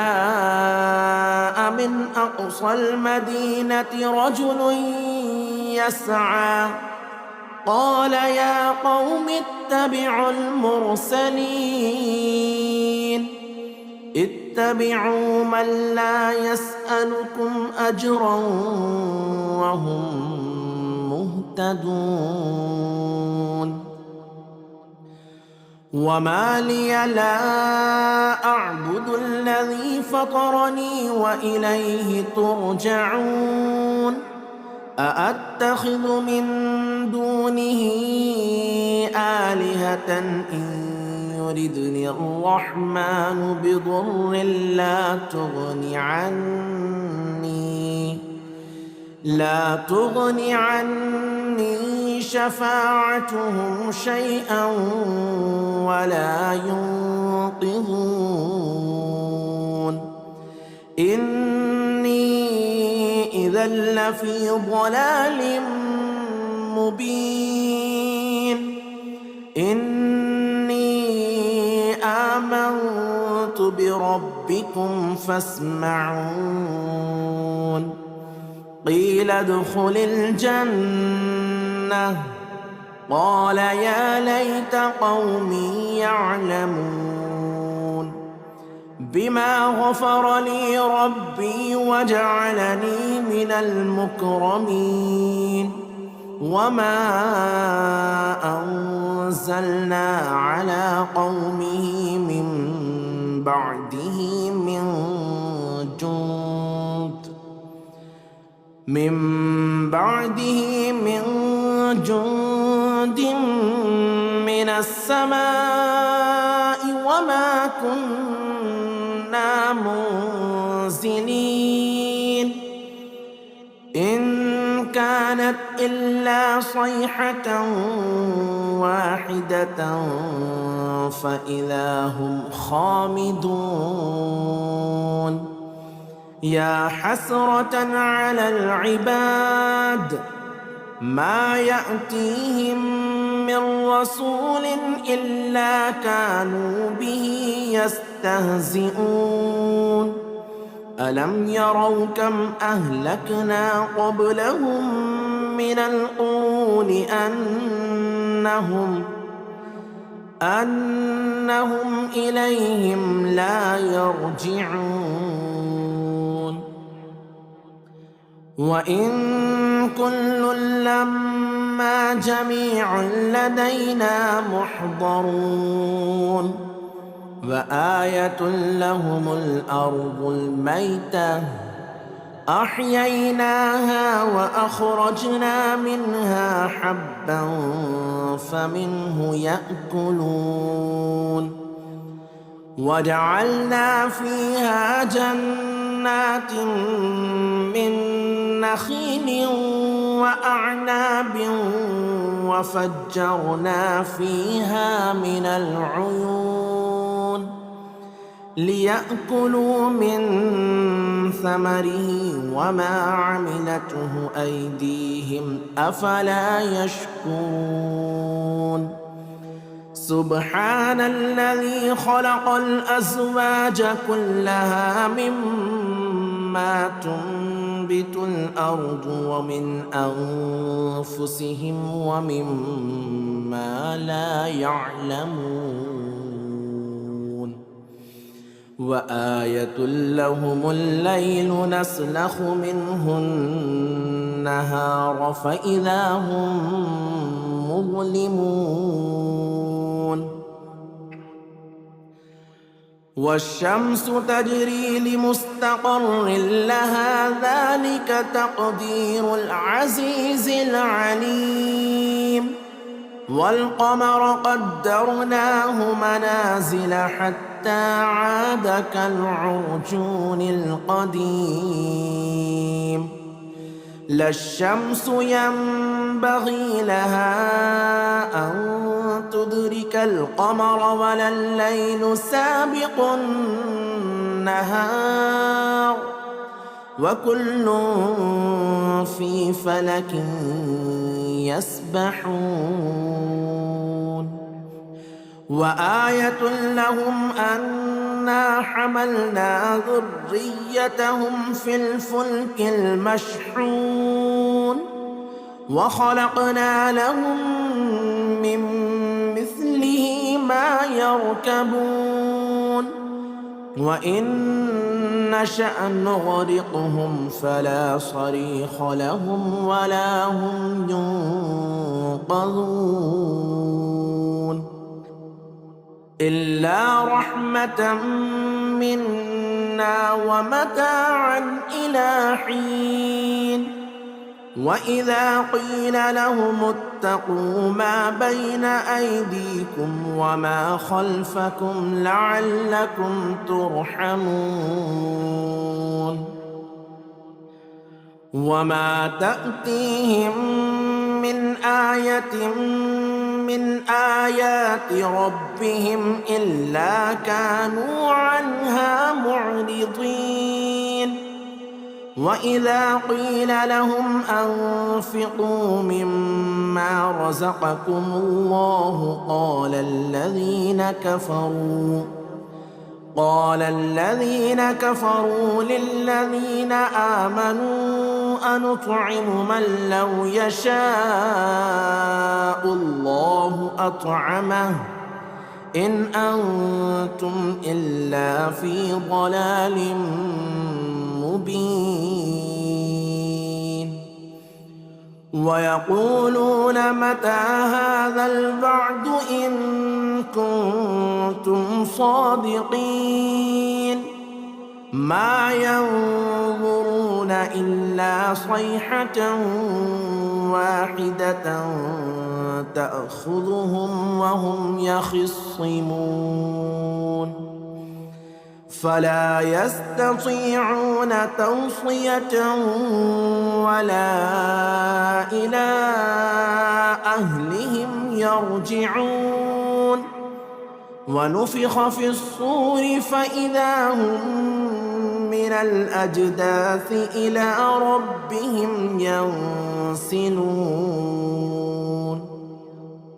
من أقصى المدينة رجل يسعى قال يا قوم اتبعوا المرسلين اتبعوا من لا يسألكم أجرا وهم مهتدون. وما لي لا أعبد الذي فطرني وإليه ترجعون. أأتخذ من دونه آلهة إن يردني الرحمن بضر لا تغني عني شفاعتهم شيئا ولا ينقذون. إني إذا لفي ضلال مبين. إني آمنت بربكم فاسمعون. قيل ادخل الجنة قال يا ليت قومي يعلمون بما غفر لي ربي وجعلني من المكرمين. وما أنزلنا على قومه من بعده من جند من السماء وما كنا منزلين. إن كانت إلا صيحة واحدة فإذا هم خامدون. يا حسرة على العباد ما يأتيهم من رسول إلا كانوا به يستهزئون. ألم يروا كم أهلكنا قبلهم من القرون أنهم إليهم لا يرجعون. وإن كل لما جميع لدينا محضرون. وآية لهم الأرض الميتة أحييناها وأخرجنا منها حبا فمنه يأكلون. وجعلنا فيها جنات من نخيل وأعناب وفجرنا فيها من العيون ليأكلوا من ثمره وما عملته أيديهم أفلا يشكرون. سبحان الذي خلق الأزواج كلها مما تنبت الأرض ومن أنفسهم ومما لا يعلمون. وآية لهم الليل نسلخ منه النهار فإذا هم مظلمون. والشمس تجري لمستقر لها ذلك تقدير العزيز العليم. والقمر قدرناه منازل حتى عاد كالعرجون القديم لا الشمس ينبغي لها أن تدرك القمر ولا الليل سابق النهار وكل في فلك يسبحون وآية لهم أنا حملنا ذريتهم في الفلك المشحون وخلقنا لهم من مثله ما يركبون وإن نشأ نغرقهم فلا صريخ لهم ولا هم ينقذون إلا رحمة منا ومتاعا إلى حين وإذا قيل لهم اتقوا ما بين أيديكم وما خلفكم لعلكم ترحمون وما تأتيهم من آية من آيات ربهم إلا كانوا عنها معرضين وإذا قيل لهم أنفقوا مما رزقكم الله قال الذين كفروا للذين آمنوا أنطعم من لو يشاء الله أطعمه إن أنتم إلا في ضلال مبين ويقولون متى هذا الوعد إن كنتم صادقين ما ينظرون إلا صيحة واحدة تأخذهم وهم يخصمون فلا يستطيعون توصية ولا إلى أهلهم يرجعون ونفخ في الصور فإذا هم من الأجداث إلى ربهم ينسلون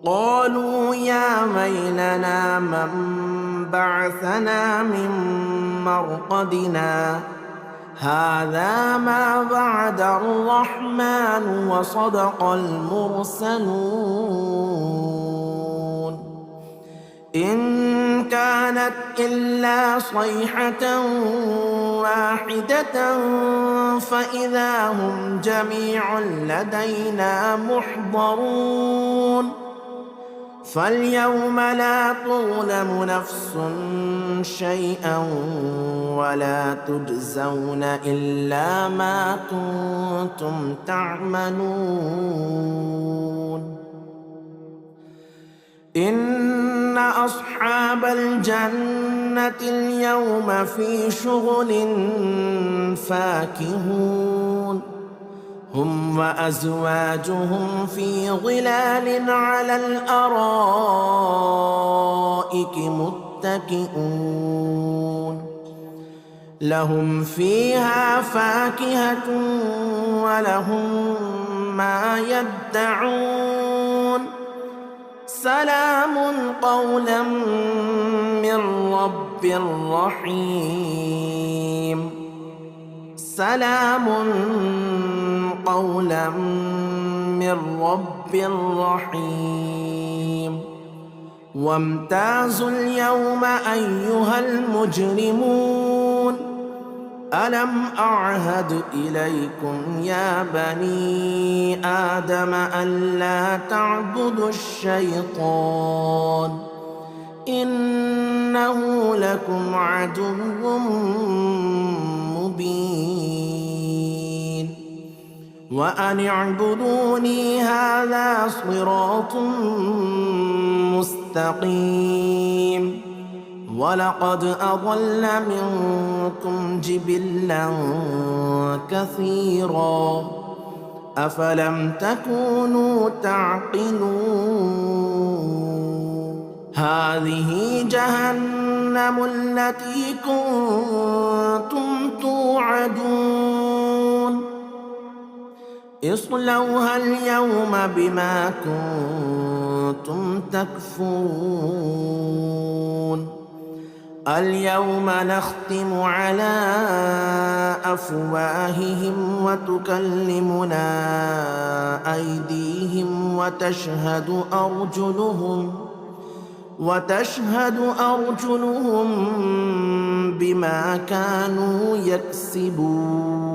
قالوا يا ويلنا من بعثنا من مرقدنا هذا ما وعد الرحمن وصدق المرسلون إن كانت إلا صيحة واحدة فإذا هم جميع لدينا محضرون فاليوم لا تظلم نفس شيئا ولا تجزون إلا ما كنتم تعملون إن أصحاب الجنة اليوم في شغل فاكهون هم وأزواجهم في ظلال على الأرائك متكئون لهم فيها فاكهة ولهم ما يدعون سلام قولا من رب رحيم سلام قولا من رب رحيم وامتازوا اليوم أيها المجرمون ألم أعهد إليكم يا بني آدم ألا تعبدوا الشيطان إنه لكم عدو مبين وأن اعبدوني هذا صراط مستقيم ولقد أضل منكم جبلا كثيرا أفلم تكونوا تعقلون هذه جهنم التي كنتم توعدون اصلوها اليوم بما كنتم تكفرون اليوم نختم على أفواههم وتكلمنا أيديهم وتشهد أرجلهم بما كانوا يكسبون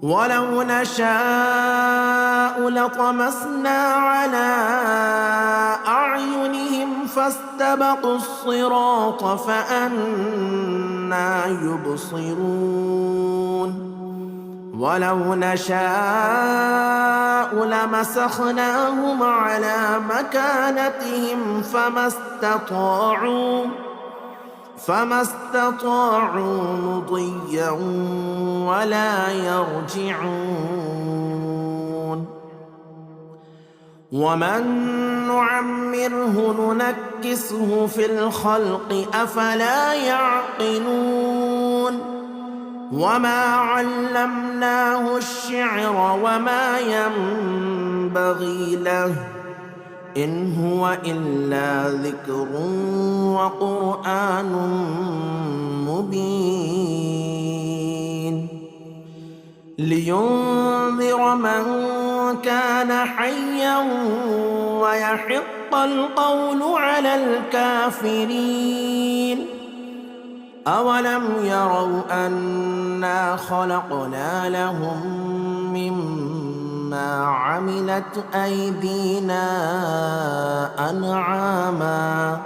ولو نشاء لطمسنا على أعينهم فاستبقوا الصراط فأنى يبصرون ولو نشاء لمسخناهم على مكانتهم فما استطاعوا مضيا ولا يرجعون ومن نعمره ننكسه في الخلق أفلا يعقلون وما علمناه الشعر وما ينبغي له إن هو إلا ذكر وقرآن مبين لينذر من كان حيا ويحق القول على الكافرين أولم يروا أنا خلقنا لهم مما عملت أيدينا أنعاما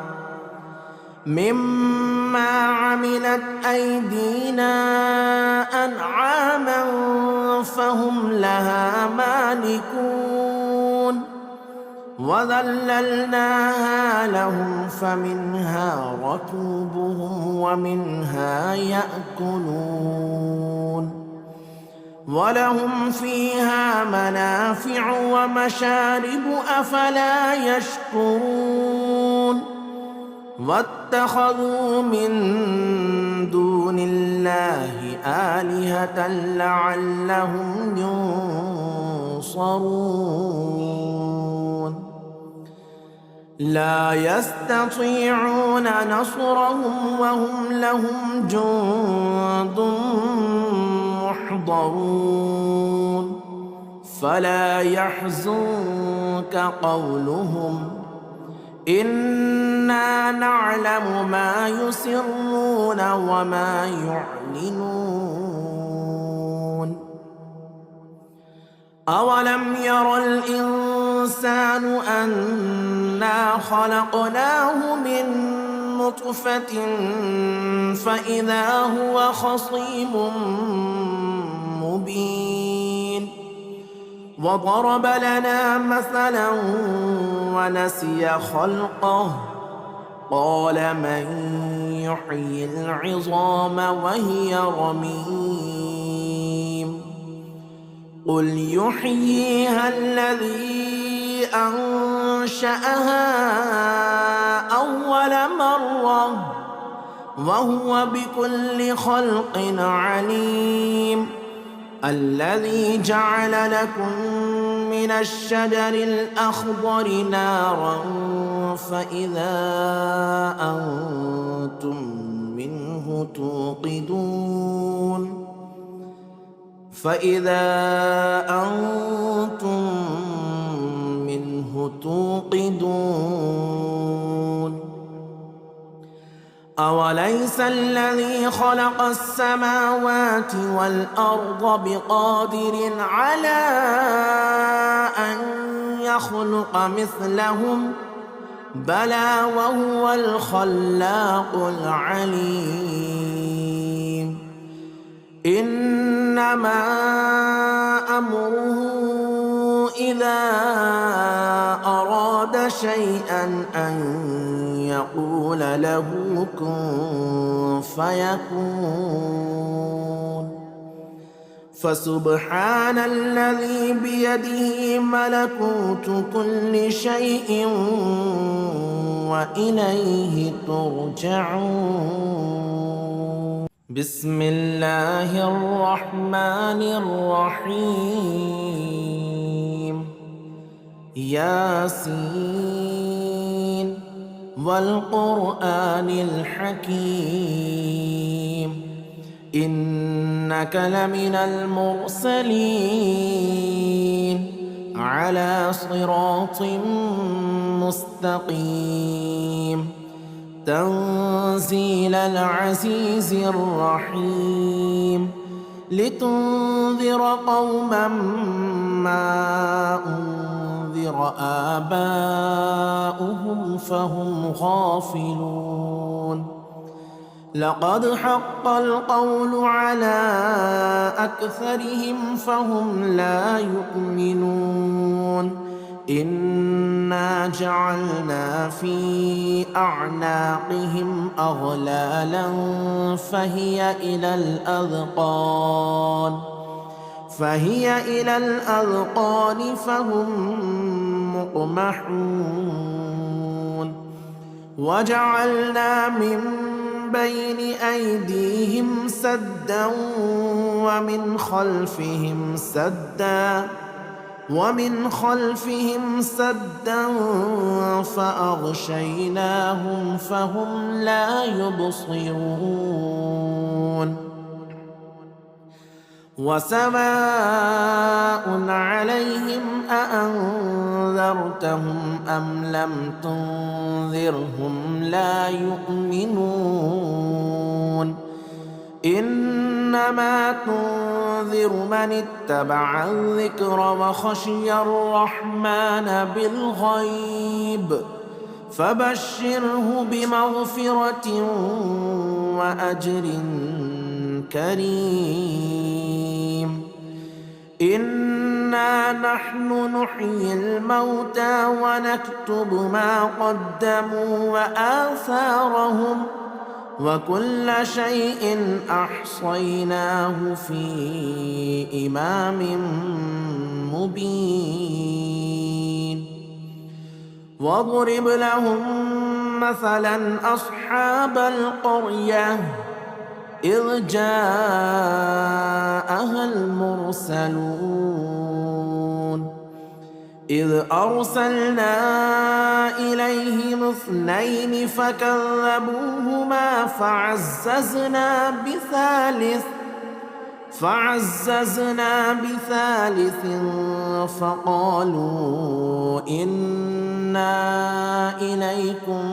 فهم لها مالكون وذللناها لهم فمنها ركوبهم ومنها يأكلون ولهم فيها منافع ومشارب أفلا يشكرون واتخذوا من دون الله آلهة لعلهم ينصرون لا يستطيعون نصرهم وهم لهم جند محضرون فلا يحزنك قولهم إنا نعلم ما يسرون وما يعلنون أولم ير الإنسان أنا خلقناه من نطفة فإذا هو خصيم مبين وضرب لنا مثلا ونسي خلقه قال من يحيي العظام وهي رميم قل يحييها الذي أنشأها أول مرة وهو بكل خلق عليم الذي جعل لكم من الشجر الأخضر نارا فإذا أنتم منه توقدون أوليس الذي خلق السماوات والأرض بقادر على أن يخلق مثلهم بلى وهو الخلاق العليم إنما أمره إذا أراد شيئا أن يقول له كن فيكون. فسبحان الذي بيده ملكوت كل شيء وإليه ترجعون. بسم الله الرحمن الرحيم. ياسين والقرآن الحكيم إنك لمن المرسلين على صراط مستقيم تنزيل العزيز الرحيم لتنذر قوما ما أنذر آباؤهم فهم غافلون. لقد حق القول على أكثرهم فهم لا يؤمنون. إنا جعلنا في أعناقهم أغلالا فهي إلى الأذقان فهم مقمحون. وجعلنا من بين أيديهم سدا ومن خلفهم سدا فأغشيناهم فهم لا يبصرون. وسواء عليهم أأنذرتهم أم لم تنذرهم لا يؤمنون. إنما تنذر من اتبع الذكر وخشي الرحمن بالغيب فبشره بمغفرة وأجر كريم. إنا نحن نحيي الموتى ونكتب ما قدموا وآثارهم وكل شيء أحصيناه في إمام مبين. واضرب لهم مثلا أصحاب القرية إذ جاءها المرسلون إذ أرسلنا إليهم 2 فكذبوهما فعززنا بثالث فقالوا إنا إليكم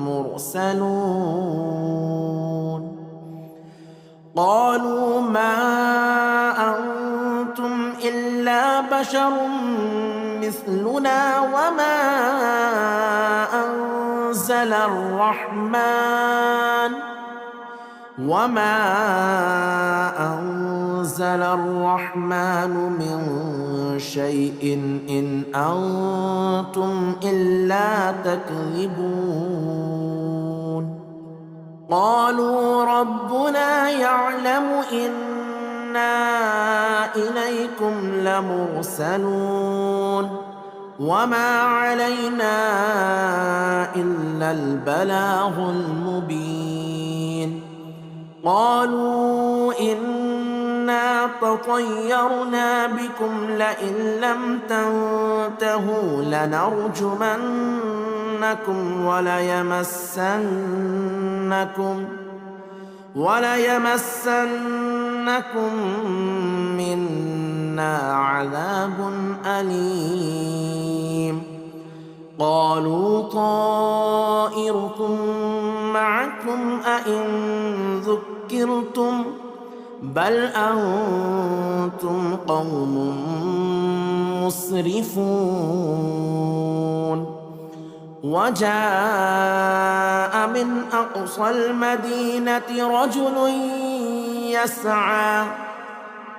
مرسلون. قالوا ما أنتم إلا بشر مثلنا وما أنزل الرحمن من شيء إن أنتم إلا تكذبون. قالوا ربنا يعلم إنا إليكم لمرسلون وما علينا إلا البلاغ المبين. قالوا إنا تطيرنا بكم لئن لم تنتهوا لنرجمنكم وليمسنكم منا عذاب أليم. قالوا طائركم معكم أئن ذكرتم بل أنتم قوم مسرفون. وجاء من أقصى المدينة رجل يسعى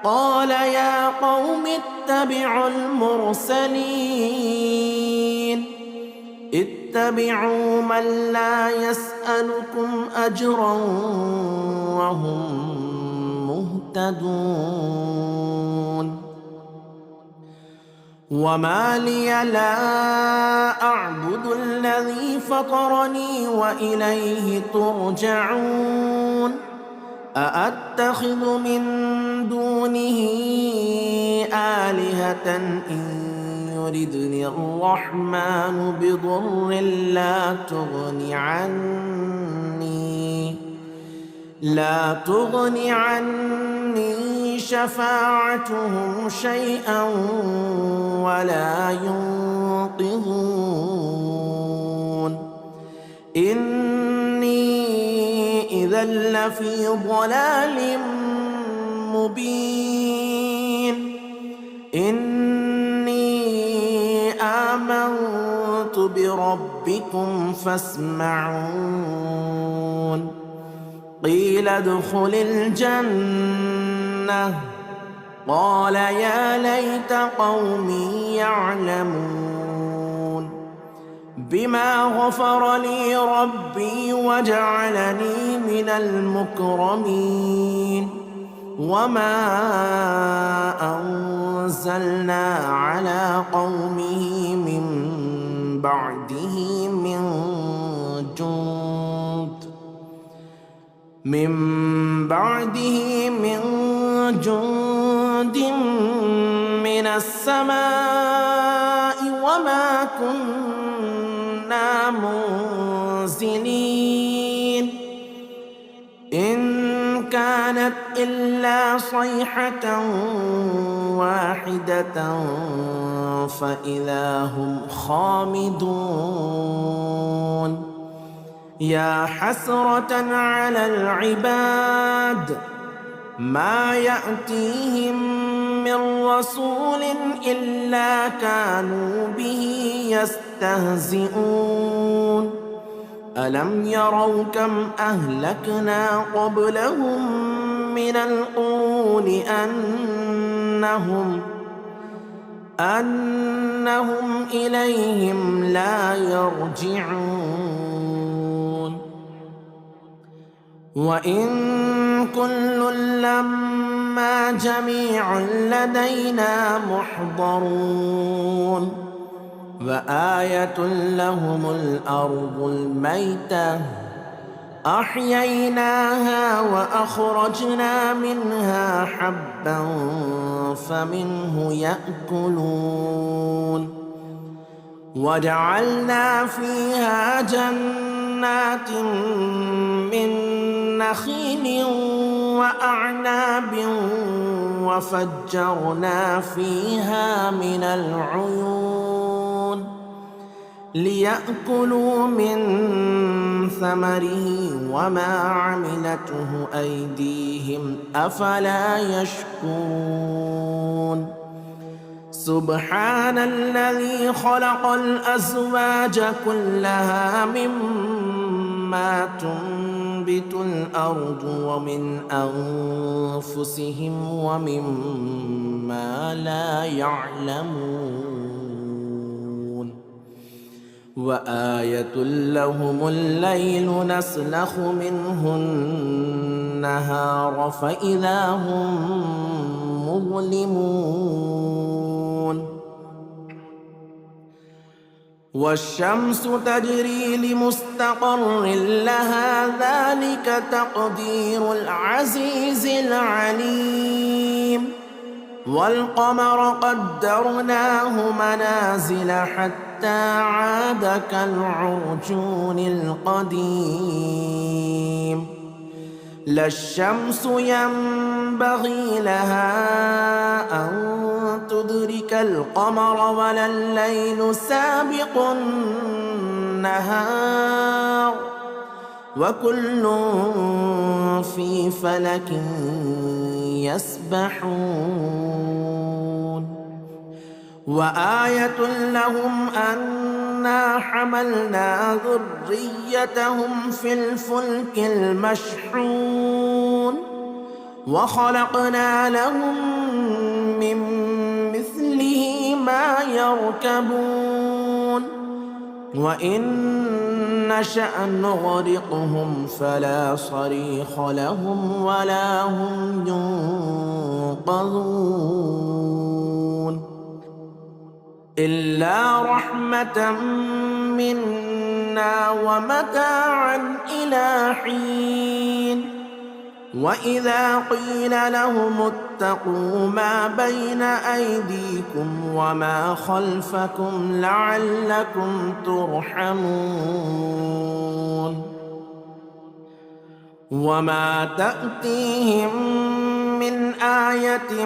قال يا قوم اتبعوا المرسلين اتبعوا من لا يسألكم أجرا وهم مهتدون وما لي لا أعبد الذي فطرني وإليه ترجعون أأتخذ من دونه آلهة إن يردني الرحمن بضر لا تغني عني شفاعتهم شيئا ولا ينقذون إني إذا لفي ضلال مبين إني آمنت بربكم فاسمعون قيل ادخل الجنة قال يا ليت قومي يعلمون بما غفر لي ربي وجعلني من المكرمين وما أنزلنا على قومه من بعده من جند من السماء وما كنا منزلين إن كانت إلا صيحة واحدة فإذا هم خامدون يا حسرة على العباد ما يأتيهم من رسول إلا كانوا به يستهزئون ألم يروا كم أهلكنا قبلهم من القرون أنهم إليهم لا يرجعون وإن كل لما جميع لدينا محضرون وآية لهم الأرض الميتة أحييناها وأخرجنا منها حبا فمنه يأكلون وجعلنا فيها جنات من نخيل وأعناب وفجرنا فيها من العيون ليأكلوا من ثمره وما عملته أيديهم أفلا يشكرون سبحان الذي خلق الأزواج كلها مما تنبت الأرض ومن أنفسهم ومما لا يعلمون وآية لهم الليل نسلخ منه النهار فإذا هم مظلمون والشمس تجري لمستقر لها ذلك تقدير العزيز العليم والقمر قدرناه منازل حتى عاد كالعرجون القديم لا الشمس ينبغي لها أن تدرك القمر ولا الليل سابق النهار وكل في فلك يسبحون وآية لهم أنا حملنا ذريتهم في الفلك المشحون وخلقنا لهم من مثله ما يركبون وإن نشأ نغرقهم فلا صريخ لهم ولا هم ينقذون إلا رحمة منا ومتاعا إلى حين وإذا قيل لهم اتقوا ما بين أيديكم وما خلفكم لعلكم ترحمون وما تأتيهم من آية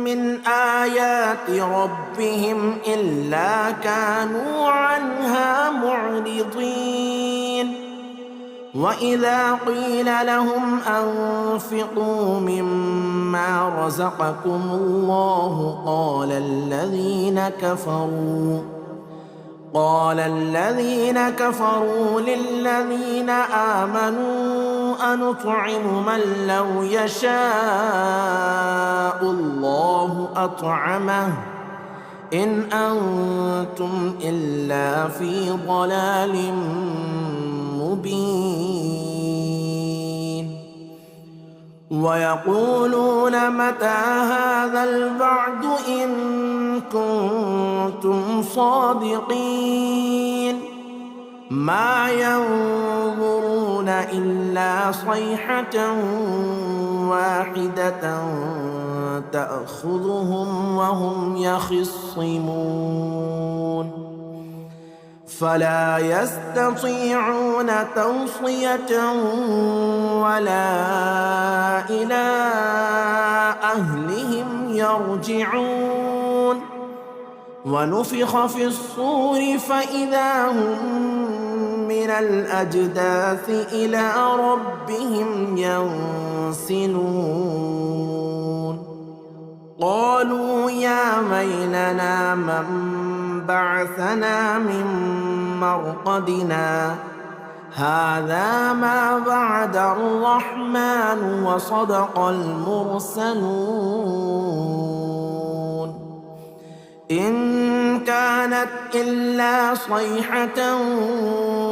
من آيات ربهم إلا كانوا عنها معرضين وإذا قيل لهم أنفقوا مما رزقكم الله قال الذين كفروا للذين آمنوا أنطعم من لو يشاء الله أطعمه إن أنتم إلا في ضلال مبين ويقولون متى هذا الوعد إن كنتم صادقين ما ينظرون إلا صيحة واحدة تأخذهم وهم يخصمون فلا يستطيعون توصية ولا إلى أهلهم يرجعون ونفخ في الصور فإذا هم من الأجداث إلى ربهم ينسلون قالوا يا ويلنا من بعثنا من مرقدنا هذا ما وعد الرحمن وصدق المرسلون إن كانت إلا صيحة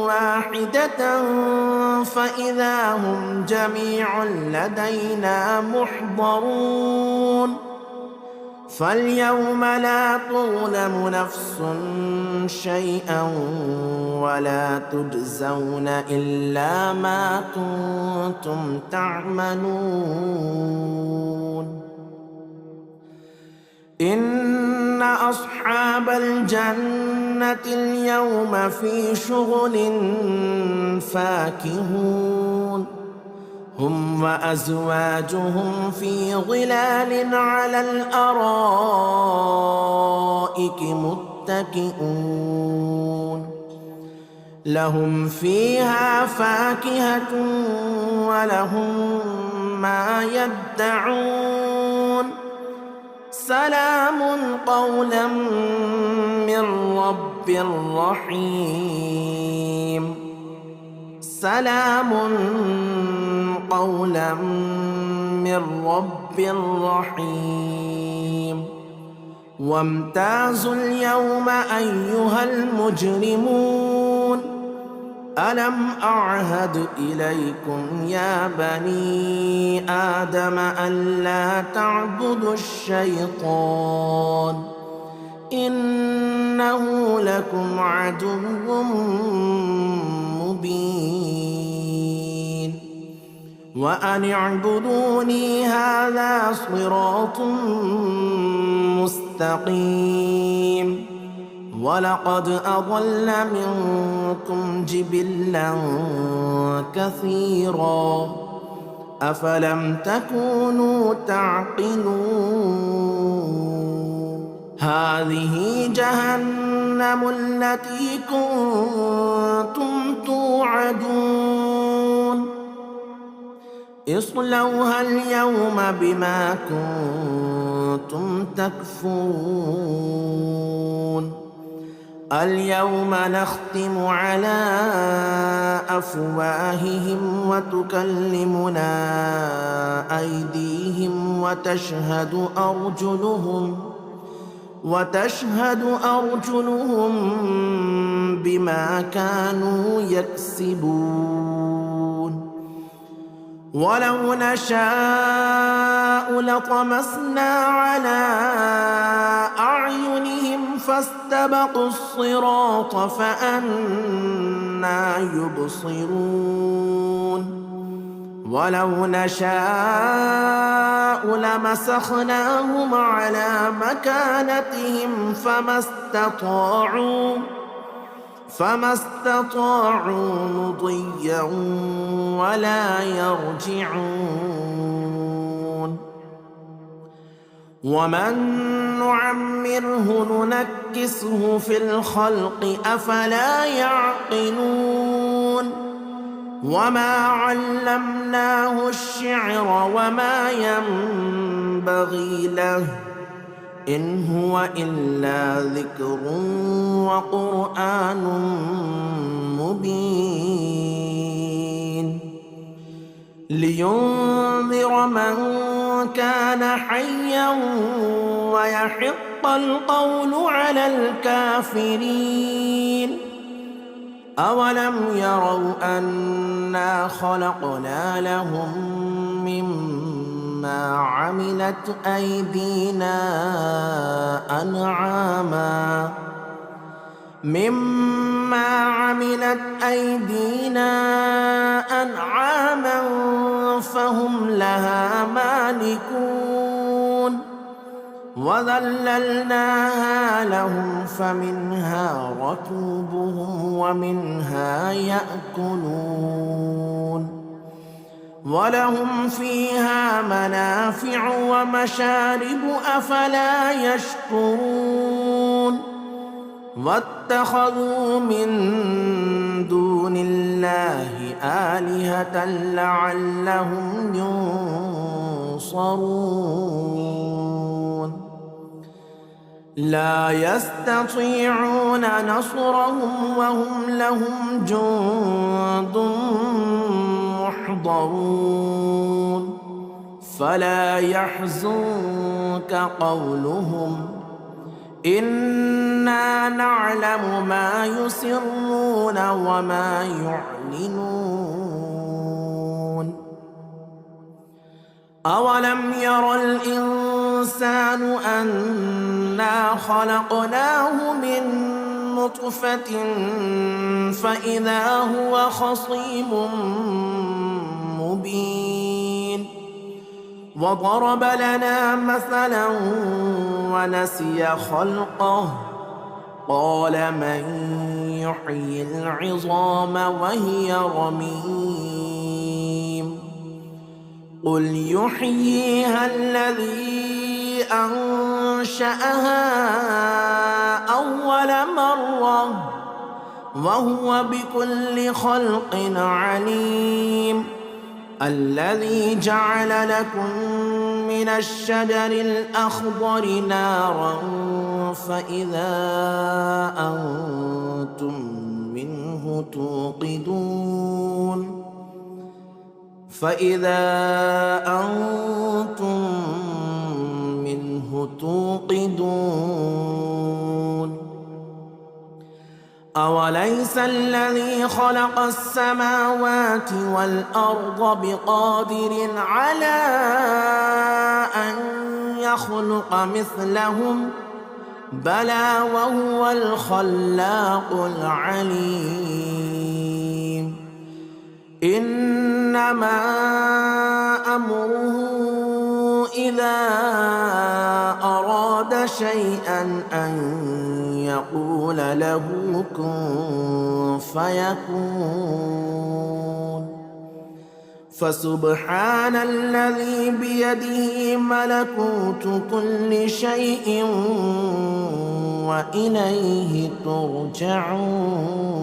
واحدة فإذا هم جميع لدينا محضرون فاليوم لا تظلم نفس شيئا ولا تجزون إلا ما كنتم تعملون إن أصحاب الجنة اليوم في شغل فاكهون هم وأزواجهم في ظلال على الأرائك متكئون لهم فيها فاكهة ولهم ما يدعون سلام قولا من رب رحيم سلام قولا من رب رحيم وامتازوا اليوم أيها المجرمون ألم أعهد إليكم يا بني آدم ألا تعبدوا الشيطان إنه لكم عدو مبين وأن اعبدوني هذا صراط مستقيم ولقد أضل منكم جبلا كثيرا أفلم تكونوا تعقلون هذه جهنم التي كنتم توعدون اصلوها اليوم بما كنتم تكفرون اليوم نختم على أفواههم وتكلمنا أيديهم وتشهد أرجلهم بما كانوا يكسبون ولو نشاء لطمسنا على أعينهم فاستبقوا الصراط فأنى يبصرون ولو نشاء لمسخناهم على مكانتهم فما استطاعوا مضيا ولا يرجعون ومن نعمره ننكسه في الخلق أفلا يعقلون وما علمناه الشعر وما ينبغي له إن هو إلا ذكر وقرآن مبين لينذر من كان حيا ويحق القول على الكافرين أولم يروا أنا خلقنا لهم مما عملت أيدينا أنعاما فهم لها مالكون وذللناها لهم فمنها ركوبهم ومنها يأكلون ولهم فيها منافع ومشارب أفلا يشكرون واتخذوا من دون الله آلهة لعلهم ينصرون لا يستطيعون نصرهم وهم لهم جند محضرون فلا يحزنك قولهم إنا نعلم ما يسرون وما يعلنون أولم ير الإنسان أنا خلقناه من نطفة فإذا هو خصيم مبين وضرب لنا مثلا ونسي خلقه قال من يحيي العظام وهي رميم قل يحييها الذي أنشأها أول مرة وهو بكل خلق عليم الذي جعل لكم من الشجر الأخضر نارا فإذا أنتم منه توقدون أوليس الذي خلق السماوات والأرض بقادر على أن يخلق مثلهم بلى وهو الخلاق العليم إنما أمره إذا أراد شيئا أن يقول له كن فيكون فسبحان الذي بيده ملكوت كل شيء وإليه ترجعون.